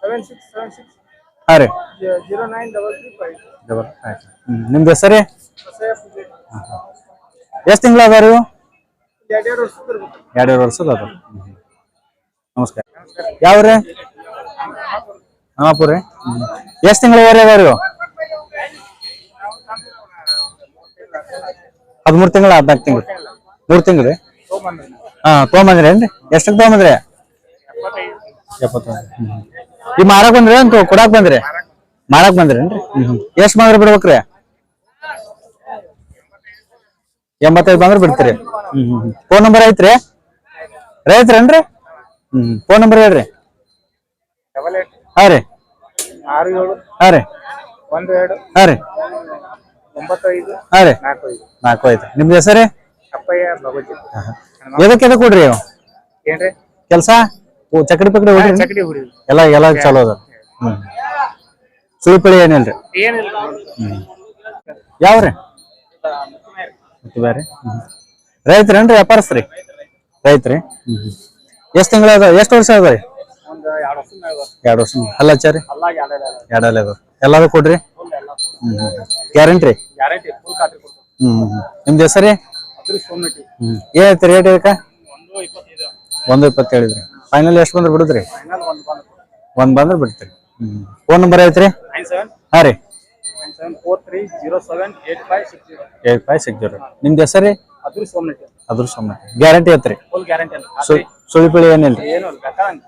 S4: 7676
S1: ಹಾ ರೀ
S4: 09335
S1: ನಿಮ್ದು ಹೆಸರೇ ಎಷ್ಟ್ ತಿಂಗಳ ಅದಾರ ಇವು 2 ವರ್ಷದ ಅದ ನಮಸ್ಕಾರ ಯಾವ್ರಿ ನವಾಪುರ ರೀ ಎಷ್ಟ್ ತಿಂಗಳವರೆ ಅದಾರ ಇವು 13 ತಿಂಗಳ 14 ತಿಂಗಳು 3 ತಿಂಗಳು ರೀ ಹಾ ತೊಗೊಂಬಂದ್ರಿ ಏನ್ರಿ ಎಷ್ಟಕ್ಕೆ ತೊಗೊಂಬಂದ್ರಿ 75 ಈ ಮಾರಕ್ ಬಂದ್ರಿ ಅಂತ ಕೊಡಾಕ್ ಬಂದ್ರಿ ಮಾರಕ್ ಬಂದ್ರೇನ್ರಿ ಎಷ್ಟ್ ಬಂದ್ರೆ ಬಿಡ್ಬೇಕ್ರಿ 85 ಬಂದ್ರೆ ಬಿಡ್ತೀರಿ ಫೋನ್ ನಂಬರ್ ಐತ್ರಿ ರೈತ್ರೇನ್ರಿ ಫೋನ್ ನಂಬರ್ ಹೇಳ್ರಿ ಹಾ ರೀ
S4: 67
S1: ಹಾ ರೀ
S4: 12
S1: ಹಾ ರೀ
S4: 95
S1: ಹಾ ರೀ
S4: 45
S1: 4 ನಿಮ್ದು ಹೆಸರೇ
S4: ಅಪ್ಪಯ್ಯ ಬಾಬುಜಿ
S1: ಎದಕ್ಕೆ ಕೊಡ್ರಿ
S4: ಏನ್ರಿ
S1: ಕೆಲ್ಸ ಚಕಡಿ ಪಕಡಿ ಹೊಡ್ರಿ
S4: ಚಕಡಿ ಹುಡಿ
S1: ಎಲ್ಲ ಚಲೋ ಅದ ಸುಳಿ ಪಳಿ ಏನಿಲ್ರಿ
S4: ಏನಿಲ್ಲ
S1: ಯಾವ್ರಿ ಬೇರೆ ರೈತ್ರೇನ್ರಿ ವ್ಯಾಪಾರಸ್ತ್ರಿ ರೈತ್ರಿ ಎಷ್ಟ್ ತಿಂಗಳ ಅದ ಎಷ್ಟು ವರ್ಷ ಅದ ರೀ
S4: ಒಂದು 2 ವರ್ಷ ಮೇಲೆ
S1: 2 ವರ್ಷ ಅಲ್ಲ ಹಚ್ಚಾರಿ
S4: ಅಲ್ಲ
S1: ಎರಡಲ್ಲ ಅದ ಎಲ್ಲಾರು ಕೊಡ್ರಿ ಗ್ಯಾರಂಟಿ
S4: ಗ್ಯಾರಂಟಿ ಫುಲ್ ಖಾತ್ರಿ ಕೊಡ್ತೀವಿ
S1: ನಿಮ್ದು ಹೆಸರೇ
S4: ಅದ್ರ ಸೋಮನಟ್ಟಿ
S1: ಏನೈತಿ ರೇಟ್ ಇದಕ್ಕ
S4: 125
S1: 120 ಹೇಳಿದ್ರಿ ಫೈನಲ್ ಎಷ್ಟು ಬಂದ್ರೆ ಬಿಡುದ್ರಿ
S4: ಫೈನಲ್
S1: ಒಂದ್ ಬಂದ್ರೆ ಬಿಡ್ತೀರಿ ಫೋನ್ ನಂಬರ್ ಐತ್ರಿ
S4: 97
S1: ಹಾ ರೀ
S4: 9743078560
S1: 8560 ನಿಮ್ದು ಹೆಸರೇ
S4: ಅದ್ರ ಸೋಮನಟ್ಟಿ
S1: ಅದ್ರ ಸುಮ್ಮನೆ ಗ್ಯಾರಂಟಿ ಐತ್ರಿ
S4: ಫುಲ್ ಗ್ಯಾರಂಟಿ ಅಲ್ಲ
S1: ಸುಳಿ ಪಳಿ ಏನಿಲ್ರಿ
S4: ಏನು ಬೇಕಾದಂಗ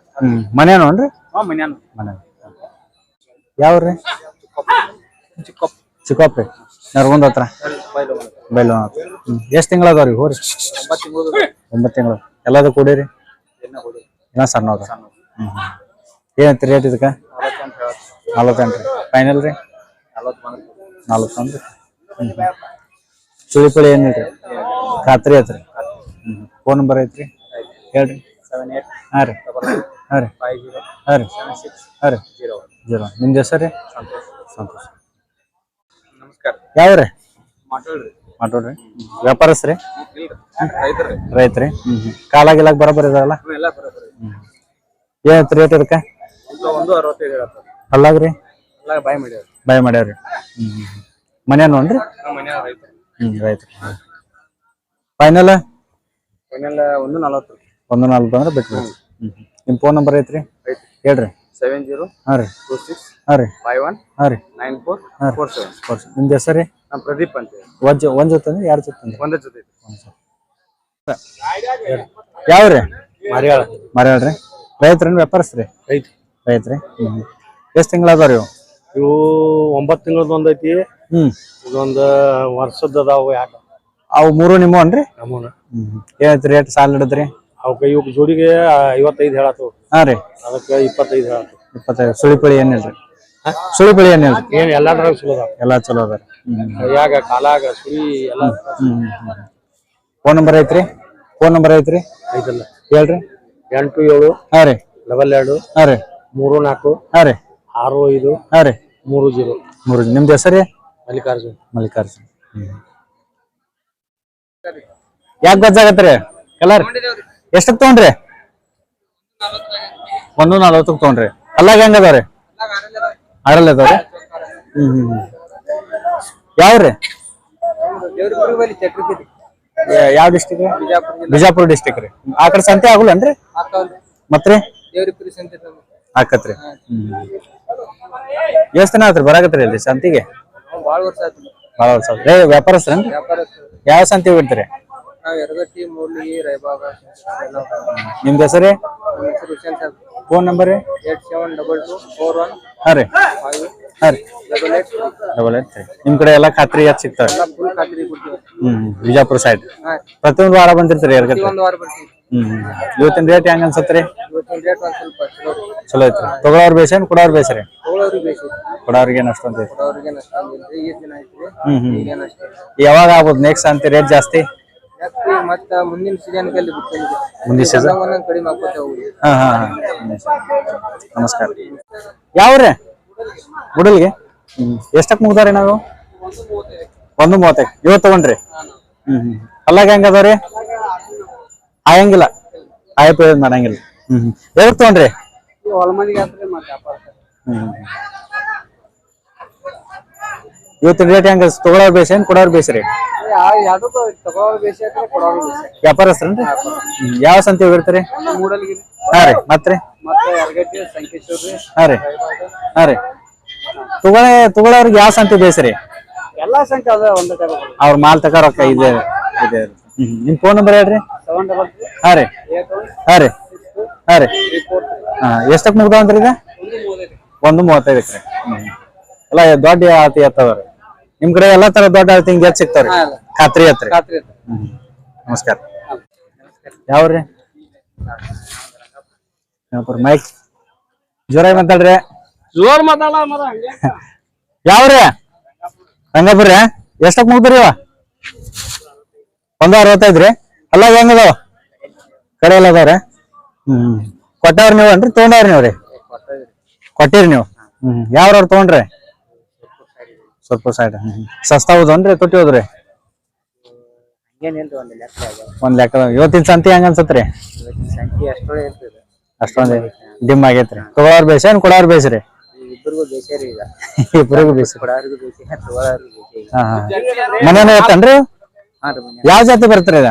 S1: ಮನೇನು ಅನ್ರಿ
S4: ಮನ್ಯಾನ
S1: ಮನೆ ಯಾವ್ರಿ ಚಿಕ್ಕಪ್ಪ ನರ್ಗುಂದ ಹತ್ರ ಬೈಲು ಎಷ್ಟ್ ತಿಂಗಳ ಅದಾವ್ರಿ ಹೋರಿ 9 ತಿಂಗಳು ಎಲ್ಲಾದು ಕೂಡಿರಿ ಇನ್ನ ಸಣ್ಣ ಅದ ಏನೈತಿ ರೇಟ್ ಇದಕ್ಕ 48 ರೀ ಫೈನಲ್ ರೀ 40 ಸುಳಿ ಪಳಿ ಏನಿಲ್ರಿ ಖಾತ್ರಿ ಐತ್ರಿ ಫೋನ್ ನಂಬರ್ ಐತ್ರಿ ಹೇಳ್ರಿ
S4: 78
S1: ಹಾ ರೀ ಹಾ ರೀ
S4: 50
S1: ಹಾ ರೀ
S4: 76
S1: ಹಾ ರೀ
S4: 0
S1: ನಿಮ್ದು ಹೆಸರು ರೀ
S4: ಸಂತೋಷ್
S1: ಸಂತೋಷ್
S4: ನಮಸ್ಕಾರ
S1: ಯಾವ್ರಿ
S4: ಮಾತಾಡ್ರಿ
S1: ಆಟೋಡ್ರಿ ವ್ಯಾಪಾರಸ್ರಿ
S4: ರೈತರು
S1: ರೈತ್ರಿ ಕಾಲಾಗಿಲಾಗ ಬರೋಬ್ಬರ ಇದಾವಲ್ಲ
S4: ಎಲ್ಲ ಬರೋಬ್ಬರಿ
S1: ಏನೈತಿ ರೇಟ್ ಇದಕ್ಕೆ
S4: 1.65 ಹೇಳತ್ತ
S1: ಅಲ್ಲಾಗ್ರಿ
S4: ಎಲ್ಲ ಬಾಯ್ ಮಾಡ್ಯಾರ
S1: ಬಾಯ್ ಮಾಡ್ಯಾವ್ರಿ ಮನ್ಯಾನ ನೋಡ್ರಿ
S4: ಮನ್ಯಾಗ ರೈತರು
S1: ರೈತ್ರಿ ಫೈನಲ್
S4: 1.40
S1: 1.40 ಬಂದ್ರೆ ಬಿಟ್ಬಿಡ್ರಿ ನಿಮ್ ಫೋನ್ ನಂಬರ್ ಐತ್ರಿ ಹೇಳ್ರಿ
S3: 70
S1: ಹಾಂ ರೀ
S3: 26
S1: ಹಾಂ ರೀ
S3: 51
S1: ಹಾಂ ರೀ
S3: 94 47
S1: ನಿಮ್ದು ಹೆಸರು ರೀ
S3: ನಮ್ಮ ಪ್ರದೀಪ್ ಅಂತ
S1: ಒಂದ್ ಜೊತೆ ಅಂದ್ರೆ ಎರಡು ಜೊತೆ ಅಂದ್ರೆ
S3: ಒಂದೇ ಜೊತೆ
S1: ಯಾವ್ರಿ
S3: ಮರಿಯಾಳ
S1: ಮರ್ಯಾಳ್ರಿ ರೈತ್ರೇನು ವ್ಯಾಪಾರಸ್ರಿ
S3: ರೈತ
S1: ರೈತ್ರಿ ಎಷ್ಟ್ ತಿಂಗಳ ಅದಾವ್ರಿ ಇವು
S3: ಇವು 9 ತಿಂಗಳದ ಒಂದೈತಿ ಇದೊಂದು ವರ್ಷದ ಅದಾವ ಯಾಕ
S1: ಅವು ಮೂರು ನಿಮ್ಮ ಅನ್ರಿ
S3: ನಮೂನ
S1: ಏನೈತಿ ರೇಟ್ ಸಾಲ ಹಿಡಿದ್ರಿ
S3: ಅವಕ್ಕ ಇವ್ ಜೋಡಿಗೆ 55 ಹೇಳತ್ತು
S1: ಹಾ ರೀ
S3: ಅದಕ್ಕೆ 25 ಹೇಳತ್ತು
S1: 25 ಸುಳಿಪಳಿ ಏನಿಲ್ರಿ ಸುಳಿಪಳಿ ಏನಿಲ್ರಿ
S3: ಏನ್ ಎಲ್ಲಾದ್ರಾಗ ಚಲೋ ಅದಾವ
S1: ಎಲ್ಲಾ ಚಲೋ ಅದಾರ
S3: ಕೈಯಾಗ ಕಾಲಾಗ ಸುಳಿ ಎಲ್ಲ
S1: ಫೋನ್ ನಂಬರ್ ಐತ್ರಿ
S3: ಐತಲ್ಲ
S1: ಹೇಳ್ರಿ
S3: 87
S1: ಹಾ ರೀ
S3: 22
S1: ಹಾ ರೀ
S3: 34
S1: ಹಾ ರೀ
S3: 65
S1: ಹಾ ರೀ
S3: 30
S1: ನಿಮ್ದು ಹೆಸರು
S3: ಮಲ್ಲಿಕಾರ್ಜುನ್
S1: ಯಾಕೆ ಗೊತ್ತಾಗತ್ರಿ ಕಲರ್ ಎಷ್ಟಕ್ ತಗೊಂಡ್ರಿ 1.40 ತಗೊಂಡ್ರಿ ಅಲ್ಲಾಗ ಹೆಂಗ ಅದಾವ್ರಿ ಆರಲ್ಲ ಅದಾವ್ರಿ ಯಾವ್ರಿ ಯಾವ ಡಿಸ್ಟಿಕ್ ಬಿಜಾಪುರ ಡಿಸ್ಟಿಕ್ ರೀ ಆ ಕಡೆ ಸಂತೆ ಆಗುಲ್ಲನ್ರಿ ಮತ್ರಿ ಹಾಕತ್ರಿ ಎಷ್ಟ್ ದಿನ ಆತ್ರಿ ಬರಾಕತ್ರಿ ಅಲ್ರಿ ಸಂತಿಗೆ
S4: ಭಾಳ ವರ್ಷ ಆಯ್ತು
S1: ಭಾಳ ವರ್ಷ ರೇ ವ್ಯಾಪಾರಸ್ತ್ರೇನ್ರಿ ಯಾವ ಸಂತಿ ಬಿಡ್ತೀರಿ
S4: ನಾವು ಯರಗಟ್ಟಿ ಮೂರ್ಲಿ ರಾಯಬಾಗ ಎಲ್ಲ
S1: ನಿಮ್ದು ಹೆಸರು
S4: ಹುಸೇನ್ ಸಾಬ್
S1: ಫೋನ್ ನಂಬರ್ ರೀ
S4: 872241
S1: ಹಾ ರೀ
S4: 5
S1: ಹಾ ರೀ
S4: 88
S1: ನಿಮ್ ಕಡೆ ಎಲ್ಲಾ ಖಾತ್ರಿ ಯಾತ್ ಸಿಗ್ತಾವ
S4: ಎಲ್ಲ ಫುಲ್ ಖಾತ್ರಿ ಕೊಡ್ತೀವಿ
S1: ಬಿಜಾಪುರ ಸೈಡ್
S4: ಹಾ
S1: ಪ್ರತಿಯೊಂದು ವಾರ ಬಂದಿರ್ತೀರಿ ಎರಗಟ್ಟಿ
S4: ಒಂದು ವಾರ ಬರ್ತೀವಿ
S1: ಇವತ್ತಿನ ರೇಟ್ ಹೆಂಗ ಅನ್ಸತ್ರಿ
S4: ಇವತ್ತಿನ ರೇಟ್ ಒಂದು ಸ್ವಲ್ಪ
S1: ಚಲೋ ಐತ್ರಿ ತಗೊಳೋರ್ ಬೇಸೇನ್ ಕೊಡೋರ್ ಬೇಸ್ರಿ
S4: ತಗೊಳ್ಳೋರಿಗೆ ಬೇಸಿ
S1: ಕೊಡೋರ್ಗೆ ಏನು ಅಷ್ಟೊಂದು ಐತಿ
S4: ಕೊಡೋರಿಗೆ ಅಷ್ಟೊಂದಿಲ್ರಿ ಈ ದಿನ ಐತ್ರಿ ಈಗೇನು ಅಷ್ಟೇ
S1: ಯಾವಾಗ ಆಗ್ಬೋದು ನೆಕ್ಸ್ಟ್ ಅಂತ ರೇಟ್ ಜಾಸ್ತಿ
S4: ನೆಕ್ಸ್ಟ್ ಮತ್ತೆ ಮುಂದಿನ ಸೀಸನ್ ಕಲ್ಲಿ ಬಿಡ್ತೀನಿ
S1: ಮುಂದಿನ season?
S4: ಒಂದೊಂದು ಕಡಿಮೆ ಹಾಕೋತೆ ಹೋಗಿ
S1: ಹಾ ಹಾ ನಮಸ್ಕಾರ ಯಾವ್ರಿ ಗುಡಲ್ಗೆ ಎಷ್ಟಕ್ ಮುಗ್ದಾರಿ ನಾವು 1.35 ಇವತ್ತು ತಗೊಂಡ್ರಿ ಅಲ್ಲಾಗ ಹೆಂಗ ಅದಾವ್ರಿ ಆಯಂಗಿಲ್ಲ ಆಯಪ್ಪ ಮಾಡಂಗಿಲ್ಲ ಯಾವಾಗ ತಗೊಂಡ್ರಿ
S4: ಹೊಲ ಮಂದಿಗೆ ಹಾಕ್ರಿ ಮತ್ತೆ ವ್ಯಾಪಾರ
S1: ಇವತ್ತಿನ ರೇಟ್ ಹೆಂಗ ತಗೊಳೋರ್ ಬೇಸೇನ್ ಕೊಡೋರ್ ಬೇಸ್ರಿ
S4: ಯಾವ್ದು ತಗೊಳ್ಳೋರು ಬೇಸಿ ಹಾಕ್ರಿ ಕೊಡೋರು ಬೇಸಿ
S1: ವ್ಯಾಪಾರಸ್ತ್ರೇನ್ರಿ ಯಾವ ಸಂತೆ ಹೋಗಿರ್ತೀರಿ
S4: ಮೂಡಲ್ಗಿ
S1: ಹಾ ರೀ ಮತ್ರಿ
S4: ಮತ್ತೆ ಯರಗಟ್ಟಿ ಸಂಕೇಶ್ವರ ರೀ
S1: ಹಾ ರೀ ಹಾ ರೀ ತಗೊಳೋರ್ಗೆ ಯಾವ ಸಂತೆ ಬೇಸ್ರಿ
S4: ಎಲ್ಲಾ ಸಂಖ್ಯೆ ಅದ ಒಂದೇ ತರ
S1: ಅವ್ರ ಮಾಲ್ ತಕ ರೊಕ್ಕ ಇದೆ ಇದೆ ನಿಮ್ ಫೋನ್ ನಂಬರ್ ಹೇಳ್ರಿ
S4: 733
S1: ಹಾ ರೀ ಹಾ ರೀ ಹಾ ರೀ ಹಾ ಎಷ್ಟಕ್ ಮುಗ್ದಾವಂತ್ರಿ ಈಗ 1.35 ರೀ ಎಲ್ಲ ದೊಡ್ಡ ಆತಿ ಎತ್ತವ್ರಿ ನಿಮ್ ಕಡೆ ಎಲ್ಲಾ ತರ ದೊಡ್ಡ ಆತಿ ಹಿಂಗ್ ಎತ್ ಸಿಗ್ತಾವ್ರಿ ಖಾತ್ರಿ ಎತ್ರಿ ನಮಸ್ಕಾರ ಯಾವ್ರಿ ಮೈಕ್ ಜೋರಾಗಿ ಮಾತಾಡ್ರಿ
S4: ಜೋರ್ ಮಾತಾಡ
S1: ಯಾವ್ರಿ ರಂಗಾಪುರ ಎಷ್ಟಕ್ ಮುಗ್ದ್ರಿ ಇವ 1.65 ರೀ ಅಲ್ಲ ಹೆಂಗದಾವ ಕಡೆ ಎಲ್ಲ ಅದಾವ್ರಿ ಕೊಟ್ಟವ್ರಿ ನೀವನ್ರಿ ತಗೊಂಡವ್ರಿ ನೀವ್ರಿ ಕೊಟ್ಟಿರಿ ನೀವು ಯಾವ್ರವ್ರು ತಗೊಂಡ್ರಿ ಸ್ವಲ್ಪ ಸೈಡ್ ಸಸ್ತಾ ಹೋದನ್ರಿ ತುಟ್ಟಿ ಹೋದ್ರಿ ಒಂದ್ ಲೆಕ್ಕ ಇವತ್ತಿನ ಸಂತಿ ಹೆಂಗ ಅನ್ಸತ್ರಿ
S4: ಸಂಖ್ಯೆ ಅಷ್ಟೇ ಇರ್ತದೆ
S1: ಅಷ್ಟೊಂದ್ ಡಿಮ್ ಆಗೈತ್ರಿ ತಗೊಳೋರ್ ಬೇಸ ಏನ್ ಕೊಡೋರ್ ಬೇಸ್ರಿ
S4: ಇಬ್ಬರಿಗೂ ಬೇಸರಿ ಈಗ
S1: ಇಬ್ಬರಿಗೂ ಬೇಸ
S4: ಕೊಡೋರಿಗೂ ಬೇಸಿ ತಗೊಳ್ಳೋರಿಗೂ ಬೇಸಿ
S1: ಹಾ ಹಾ ಮನೇನ ಐತನ್ರಿ
S4: ಹಾ ರೀ
S1: ಯಾವ ಜಾತಿ ಬರ್ತೀರಿ ಇದ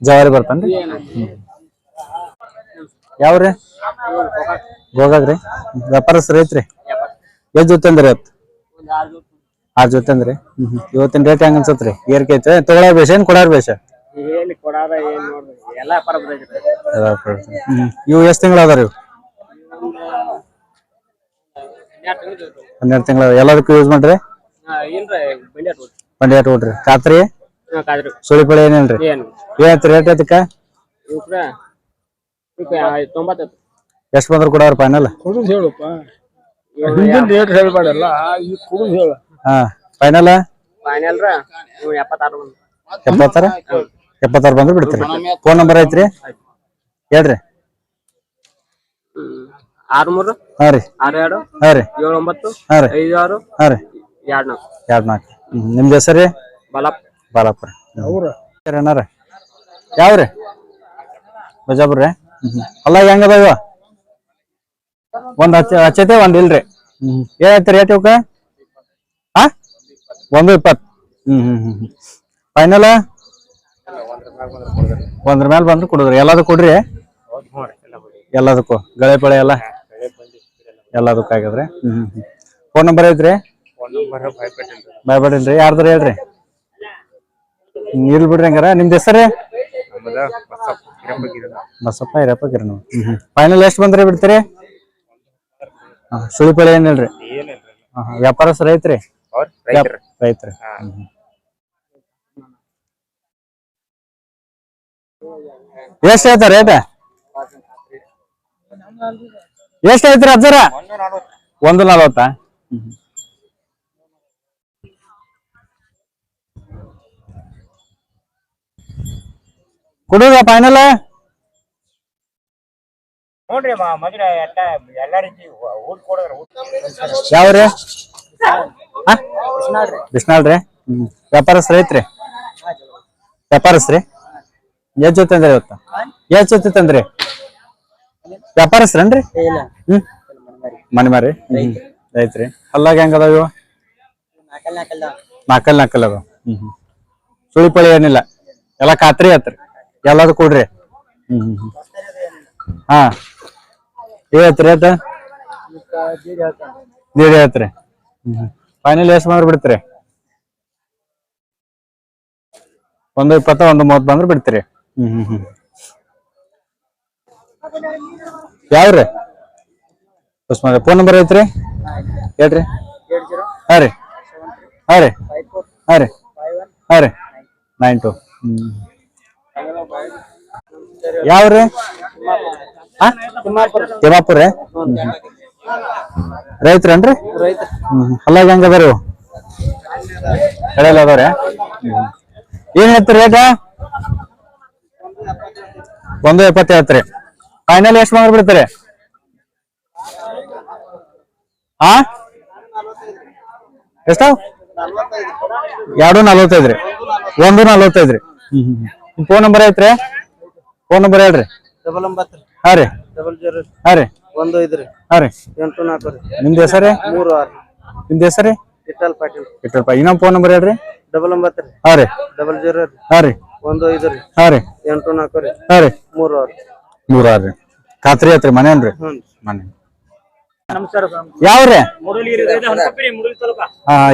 S1: ಜವಾರಿ ಬರ್ತನ್ರಿ ಯಾವ್ರಿ ಗೋಗಾಗ್ರಿ ವ್ಯಾಪಾರಸ್ತ್ರ ಐತ್ರಿ ಎಷ್ಟ್ ಜೊತೆ ಅಂದ್ರಿ ಇವತ್ತು 6 ಜೊತೆ ಅಂದ್ರಿ ಇವತ್ತಿನ ರೇಟ್ ಹೆಂಗ ಅನ್ಸತ್ರಿ ಏರ್ಕೆ ಐತೆ ತಗೊಳೋರ್ ಬೇಸ ಏನ್ ಕೊಡೋರ್ ಬೇಸ
S4: ಏನ್ ಕೊಡಾರ ಏನ್ ನೋಡ್ರಿ ಎಲ್ಲ ವ್ಯಾಪಾರ ಬರ್ತೈತಿ
S1: ಇವು ಎಷ್ಟ್ ತಿಂಗಳ ಅದಾರ ಇವು 12 ತಿಂಗಳ ಎಲ್ಲದಕ್ಕೂ ಯೂಸ್ ಮಾಡ್ರಿ
S4: ಇಲ್ರಿ
S1: ಬಂಡಿ ನೋಡ್ರಿ ಖಾತ್ರಿ ಸುಳಿಪಳಿ ಏನಿಲ್ರಿ ಏನೈತಿ ರೇಟ್ ಐತಿಕ
S4: ಇವ್ರ 90
S1: ಎಷ್ಟ್ ಬಂದ್ರು ಕೊಡೋರ್ ಫೈನಲ್
S4: ಕುಡುದು ಹೇಳಪ್ಪ ಹಿಂದಿನ ರೇಟ್ ಹೇಳ್ಬೇಡಲ್ಲ ಈ ಕುಡುದು ಹೇಳ
S1: ಹಾ ಫೈನಲ್
S4: ಫೈನಲ್ ರ 76
S1: 76 ಬಂದ್ರು ಬಿಡ್ತೀರಿ ಫೋನ್ ನಂಬರ್ ಐತ್ರಿ ಹೇಳ್ರಿ
S4: 63
S1: ಹಾ ರೀ
S4: 62
S1: ಹಾ ರೀ
S4: 79
S1: ಹಾ ರೀ
S4: 56
S1: ಹಾ ರೀ
S4: 24
S1: 24 ನಿಮ್ದು ಹೆಸರು ರೀ? ಬಾಲಪ್ಪ ಅಣ್ಣಾರ ಯಾವ್ರಿ? ಬಿಜಾಪುರ ರೀ. ಹೊಲ್ದಾಗ ಹೆಂಗದ? ಒಂದ್ ಹಚ್ಚೈತೆ ಒಂದ್ ಇಲ್ರಿ. ಏನೈತಿ ರೇಟ್ ಇವಕ್ಕ? 120. ಫೈನಲ್ 1 ಮೇಲೆ ಬಂದ್ರೆ ಕೊಡುದ್ರಿ. ಎಲ್ಲದೂ ಕೊಡ್ರಿ. ಎಲ್ಲದಕ್ಕೂ ಗಳೆ ಪಳೆ ಎಲ್ಲ ಎಲ್ಲದಕ್ಕೂ ಆಗಿದ್ರಿ. ಫೋನ್ ನಂಬರ್ ಐತ್ರಿ? ಬಾಯ್ಬಿಟ್ಟಿಲ್ರಿ. ಯಾರ್ದಾರ ಹೇಳ್ರಿ? ಇರ್ಲಿ ಬಿಡ್ರಿ ಹಂಗಾರ. ನಿಮ್ದು ಹೆಸರು? ಬಸಪ್ಪ ಹಿರಪ್ಪ ಕಿರಣ. ಫೈನಲ್ ಎಷ್ಟು ಬಂದ್ರಿ ಬಿಡ್ತೀರಿ? ಸುಳಿ ಪಳೆ ಏನಿಲ್ರಿ? ವ್ಯಾಪಾರಸ್ಥರು ಐತ್ರಿ? ರೈತ್ರಿ. ಎಷ್ಟು ಹೇಳ್ತಾರ ರೇಟ್? ಎಷ್ಟು ಐತ್ರಿ ಅಜ್ಜರ? 140. ಕೊಡುದ ಫೈನಲ್? ಯಾವ್ರಿ? ಬಿಸ್ನಾಳ್ರಿ. ವ್ಯಾಪಾರಸ್ಥರು ಐತ್ರಿ? ವ್ಯಾಪಾರಸ್ತ್ರಿ. ಎಷ್ಟ್ ಜೊತೆ ಅಂದ್ರಿ ಇವತ್ತ? ಎಷ್ಟ್ ಜೊತೆ ತಂದ್ರಿ? ವ್ಯಾಪಾರಸ್ತ್ರೇನ್ರಿ? ಮನೆ ಮಾರಿ ಐತ್ರಿ. ಅಲ್ಲಾಗ ಹೆಂಗ ಅದಾವ? ನಾಲ್ಕಲ್ ಅದಾವ. ಸುಳಿ ಪಳಿ ಏನಿಲ್ಲ, ಎಲ್ಲಾ ಖಾತ್ರಿ ಆತ್ರಿ. ಎಲ್ಲದು ಕೊಡ್ರಿ. ಹಾ ಏತ್ ರೇಟ್? ನೀಡಿ ಹೇಳ್ತ್ರಿ. ಫೈನಲ್ ಎಷ್ಟು ಬಂದ್ರೆ ಬಿಡ್ತೀರಿ? 120, 130 ಬಂದ್ರೆ ಬಿಡ್ತೀರಿ. ಯಾವ್ರಿ? ಫೋನ್ ನಂಬರ್ ಐತ್ರಿ? ಹೇಳ್ರಿ. ಹಾ ರೀ. 92. ಯಾವ್ರಿ? ತಿಮ್ಮಾಪುರ ರೀ. ರೈತರೇನ್ರಿ? ಹೊಲ್ಲಾಗ ಹೆಂಗ ಅದಾರಿ? ಕಡೆಯಲ್ಲ ಅದಾವ್ರಿ. ಏನ್ ಹೇಳ್ತೀರಿ ರೇಟ? 170 ಹೇಳ್ತೀರಿ. ಫೈನಲ್ ಎಷ್ಟು ಬಂದ್ರೆ ಬಿಡ್ತೀರಿ? 245 ರೀ. 145 ರೀ. ಫೋನ್ ನಂಬರ್ ಐತ್ರಿ? ಫೋನ್ ನಂಬರ್ ಹೇಳ್ರಿ.
S4: 99
S1: ಹಾ ರೀ.
S4: 00
S1: ಹಾ ರೀ.
S4: 15
S1: ಹಾ ರೀ.
S4: 84
S1: ನಿಮ್ದು ಹೆಸರು?
S4: 36.
S1: ನಿಮ್ದು ಹೆಸರು?
S4: ವಿಠಲ್ ಪಾಟೀಲ್.
S1: ಇನ್ನೊಂದು ಫೋನ್ ನಂಬರ್ ಹೇಳ್ರಿ.
S4: 99
S1: ಹಾ ರೀ.
S4: 00
S1: ಹಾ ರೀ.
S4: 15
S1: ಹಾ ರೀ.
S4: 84
S1: ಹಾ ರೀ.
S4: 36
S1: ರೀ. ಖಾತ್ರಿ ಐತ್ರಿ ಮನೇನ್ರಿ? ಮನೆ. ಯಾವ್ರಿ?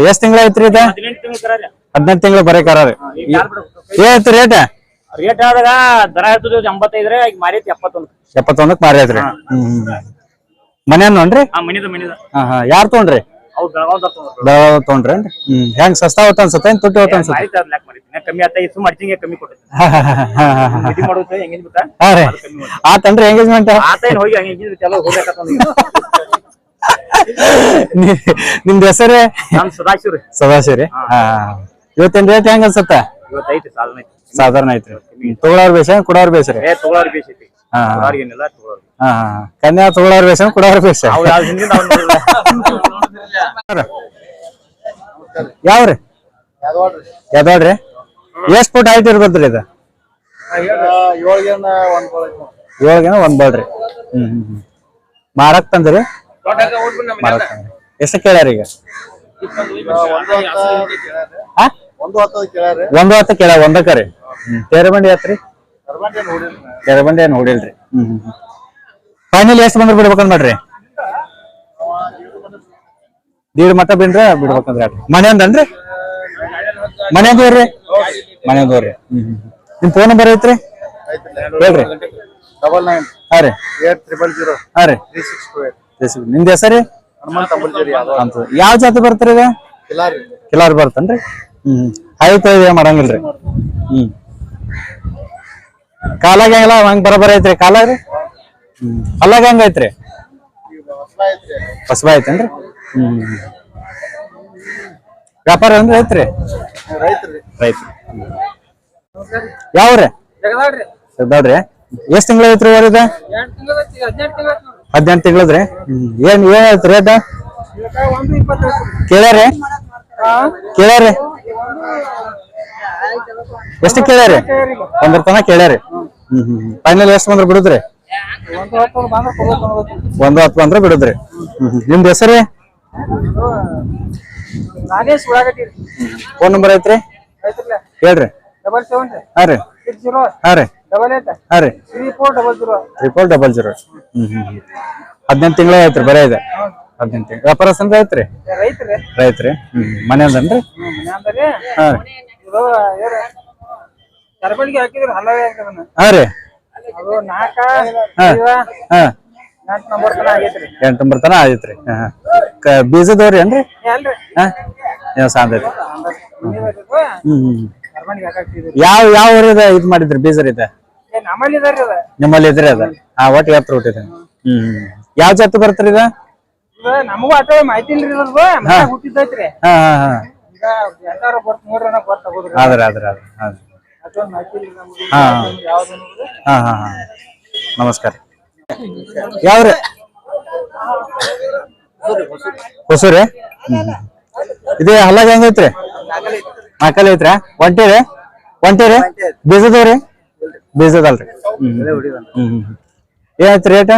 S1: ಎಷ್ಟ್ ತಿಂಗಳ ಐತ್ರಿ ಇದು? 18 ತಿಂಗಳು ಬರೀ ಕರ ರೀ. ಏತ್ ರೇಟ್?
S2: ರೇಟ್ ಆದಾಗ ದರ ಇರ್ತದ 85 ರೀ. ಈಗ ಮಾರೈತಿ 71.
S1: ಮಾರಿ ಐತ್ರಿ. ಮನೇನ್ರಿ? ಯಾರ್ ತೊಗೊಂಡ್ರಿ? ಬೆಳಗಾವ್ ತೊಗೊಂಡ್ರೇನ್ರಿ? ಹೆಂಗ್ ಸಸ್ತಾ ಹೊತ್ತ ಅನ್ಸತ್ತ ಏನ್ ತುಟ್ಟಿ ಹೊತ್ತ ಅನ್ಸತ್ತ?
S2: ಕಮ್ಮಿ ಆತ ಇಷ್ಟು ಮಾಡ್ತೀನಿ ಕಮ್ಮಿ ಕೊಟ್ಟೆ.
S1: ಆತನ್ರಿ ಎಂಗೇಜ್ಮೆಂಟ್?
S2: ಹೋಗಿ ಹಂಗೆ ಚಲೋ ಹೋಗ್ಬೇಕಂತ.
S1: ನಿಮ್ದು ಹೆಸರು?
S2: ಸದಾಶಿವ್ರಿ.
S1: ಸದಾಶಿವ್ರಿ. ಇವತ್ತಿನ ರೇಟ್ ಹೆಂಗ ಅನ್ಸತ್ತ?
S2: ಇವತ್ತೈತಿ
S1: ಸಾಧಾರಣ ಐತ್ರಿ. ತಗೊಳೋರ್ ಬೇಸ ಕೊಡೋರ್ ಬೇಸ್ರಿ?
S2: ತಗೊಳೋರ್ ಬೇಸೈತಿ.
S1: ಕನ್ಯಾ ತಗೊಳೋರ್ ಬೇಸ ಕೊಡೋರ್ ಬೇಸ? ಯಾವ್ರಿ? ಯಾವ್ದಾಡ್ರಿ? ಎಷ್ಟ್ ಫುಟ್ ಹೈಟ್ ಇರ್ಬೋದ್ರಿ ಇದು? 7 ಒಂದ್ ಬಾಳ್ರಿ. ಮಾರಕ್ ತಂದ್ರಿ? ಎಷ್ಟು ಕೇಳ್ಯಾರ ಈಗ? 110 ಕೇಳ. ಒಂದಕ್ಕರಿ ತೇರಬಂಡಿ ಆತ್ರಿ? ತೇರಬಂಡಿ ಏನ್ ಹೊಡಿಲ್ರಿ. ಫೈನಲ್ ಎಷ್ಟು ಬಂದ್ರೆ ಬಿಡ್ಬೇಕಂದ್ ಮಾಡ್ರಿ? 1.5 ಮಟ್ಟ ಬಿಡ್ಬೇಕಂದ್ರಿ. ಮನೆ ಅಂದನ್ರಿ? ಮನೆ ಅಂದ್ರಿ? ಮನೆ ಅಂದವ್ರಿ. ನಿಮ್ ಫೋನ್ ನಂಬರ್ ಐತ್ರಿ? ಹೇಳ್ರಿ.
S4: 99
S1: ಹಾ ರೀ.
S4: 8000
S1: ಹಾ ರೀ.
S4: 3628.
S1: ನಿಮ್ದು ಹೆಸರಿ? ಯಾವ ಜಾತಿ ಬರ್ತೀರಿ ಈಗ? ಕಿಲಾರಿ ಬರ್ತನ್ರಿ. ಆಯ್ತು ಮಾಡಂಗಿಲ್ರಿ. ಕಾಲಾಗ ಹೆಂಗಲ್ಲ ಹಂಗ ಬರಬರ ಐತ್ರಿ ಕಾಲಾಗ? ಅಲ್ಲಾಗ ಹೆಂಗ ಐತ್ರಿ? ಹೊಸಬ ಐತೇನ್ರಿ? ವ್ಯಾಪಾರ ಅಂದ್ರೆ ಐತ್ರಿ? ರೈತ್ರಿ. ಯಾವ್ರಿ? ಜಗದಾಳ್ರಿ. ಎಷ್ಟ್ ತಿಂಗಳ ಐತ್ರಿ ಹೊರಗ? 18 ತಿಂಗಳದ್ರಿ. ಏನ್ ಐತ್ರಿ ರೇಟ್? ಕೇಳ್ಯಾರಿ? ಕೇಳ್ಯಾರಿ ಎಷ್ಟು ಕೇಳ್ಯಾರಿ? 1 ತನ ಕೇಳ್ಯಾರಿ. ಫೈನಲ್ ಎಷ್ಟು ಬಂದ್ರೆ ಬಿಡುದ್ರಿ? 110 ಬಂದ್ರೆ ಬಿಡುದ್ರಿ. ನಿಮ್ದು ಹೆಸರು?
S4: ನಾಗೇಶ್ ಉಳ್ಳಾಗಡ್ಡಿ.
S1: ಫೋನ್ ನಂಬರ್ ಐತ್ರಿ ಹೇಳ್ರಿ.
S4: 77
S1: ಹಾ ರೀ
S4: 60
S1: ಹಾ ರೀ
S4: 88
S1: ಹಾ ರೀ
S4: 3400.
S1: 3400. 18 ತಿಂಗಳ ಐತ್ರಿ ಬರೇ ಇದೆ. 18 ತಿಂಗಳ ವ್ಯಾಪಾರ ಸಂದ ಐತ್ರಿ
S4: ರೈತ್ರಿ.
S1: ರೈತ್ರಿ. ಮನೆ ಅಂದನ್ರಿ?
S4: ಮನ್ಯಾಂದರಿ
S1: ಹಾ ರೀ
S4: ಇದು ಚರಬಳಿಗೆ ಹಾಕಿದ್ರು ಹಲ್ಲವೇ ಹಾಕಿದನ.
S1: ಹಾ ರೀ
S4: ಅದು 4
S1: ಹಾ
S4: 8 ನಂಬರ್ ತನ ಆಗೈತ್ರಿ.
S1: 8 ನಂಬರ್ ತನ ಆಗೈತ್ರಿ. ಬೀಜದವ್ರಿ ಏನ್ರಿ?
S4: ಅಲ್ರಿ
S1: ಹಾ ಏನೋ ಸಾಂದ್ ಐತಿ.
S4: ಚರಬಳಿಗೆ ಹಾಕಿದ್ರಿ.
S1: ಯಾವ ಊರಿದ ಇದ್ ಮಾಡಿದ್ರಿ ಬೀಜರ್ ಇದೆ?
S4: ನಮ್ಮಲ್ಲಿ ಇದಾರಿ ಅದ.
S1: ನಿಮ್ಮಲ್ಲಿ ಇದ್ರಿ ಅದ? ಒಟ್ಟು ಎತ್ತರ ಹುಟ್ಟಿದೆ. ಯಾವ ಜಾತಿ ಬರ್ತಾರ ಇದ?
S4: ನಮಗೂ ಅಟ ಮಾಹಿತಿ ಇಲ್ರಿ ಇದ್ರದ್ದು. ಮನ್ಯಾಗ ಹುಟ್ಟಿದ್ದೈತ್ರಿ.
S1: ಹಾ ಹಾ ಹಾ
S4: ಈಗ ಎಲ್ಲಾರು ಬರ್ತ ನೋಡ್ರಿ ಅನ್ನೋ ಗೊತ್ತಾಗೋದ್ರಿ.
S1: ಆದ್ರೆ
S4: ಅಷ್ಟೊಂದು ಮಾಹಿತಿ ಇಲ್ಲ ನಮ್ಗೆ.
S1: ಹಾ
S4: ಯಾವ್ದು
S1: ಹಾ ಹಾ ಹಾ ನಮಸ್ಕಾರ. ಯಾವ್ರಿ? ಹೊಸೂರಿ. ಇದೇ ಹಲ್ಲಾಗ ಹೆಂಗೈತ್ರಿ? 4 ಐತ್ರಿ. ಒಂಟಿರಿ ಬೀಜದವ್ರಿ? ಬೀಜದಲ್ರಿ. ಏನೈತ್ರಿ ರೇಟ್?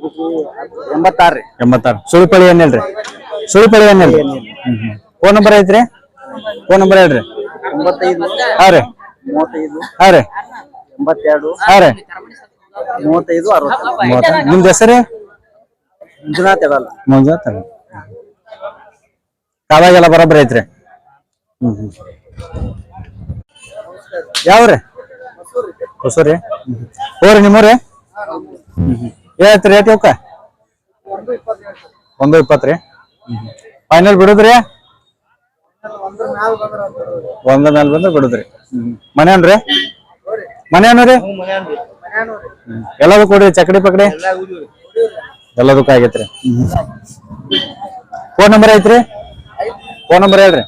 S4: 86 ರೀ.
S1: 86. ಸುಳಿಪಳಿ ಏನಿಲ್ರಿ? ಸುಳಿಪಳಿ ಏನಿಲ್ರಿ? ಫೋನ್ ನಂಬರ್ ಐತ್ರಿ? ಫೋನ್ ನಂಬರ್ ಹೇಳ್ರಿ.
S4: 95
S1: ಹಾ ರೀ
S4: 35
S1: ಹಾ ರೀ
S4: 82
S1: ಹಾ ರೀ
S4: 35 60.
S1: ನಿಮ್ದು ಹೆಸರು?
S4: ಮಂಜುನಾಥ್ ಹೇಳಲ್ಲ.
S1: ಮುಂಜಾತ ಕಾವಾಗೆಲ್ಲ ಬರೋಬ್ಬರಿ ಐತ್ರಿ. ಯಾವ್ರಿ? ಹೊಸೂರಿ. ಹೋರಿ ನಿಮ್ಮೂರಿ? ಏನೈತಿ ರೇಟ್ ಇವಕ್ಕ? 120 ರೀ. ಫೈನಲ್ ಬಿಡುದ್ರಿ? 1 ಮೇಲೆ ಬಂದ್ರೆ ಬಿಡುದ್ರಿ. ಮನೇನ್ರಿ? ಮನೇನ್ರಿ? ಎಲ್ಲದೂ ಕೊಡ್ರಿ ಚಕಡಿ ಪಕಡಿ ಎಲ್ಲದಕ್ಕೂ ಆಗೈತ್ರಿ. ಫೋನ್ ನಂಬರ್ ಐತ್ರಿ? ಫೋನ್ ನಂಬರ್ ಹೇಳ್ರಿ.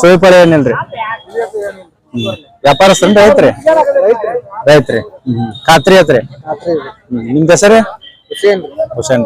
S1: ಸುಳಿಪಳಿ ಏನಿಲ್ರಿ? ವ್ಯಾಪಾರಸ್ಥನ್ರಿ ಐತ್ರಿ? ರೈತ್ರಿ. ಖಾತ್ರಿ ಐತ್ರಿ. ನಿಮ್ದ ಹೆಸರು? ಹುಸೇನ್.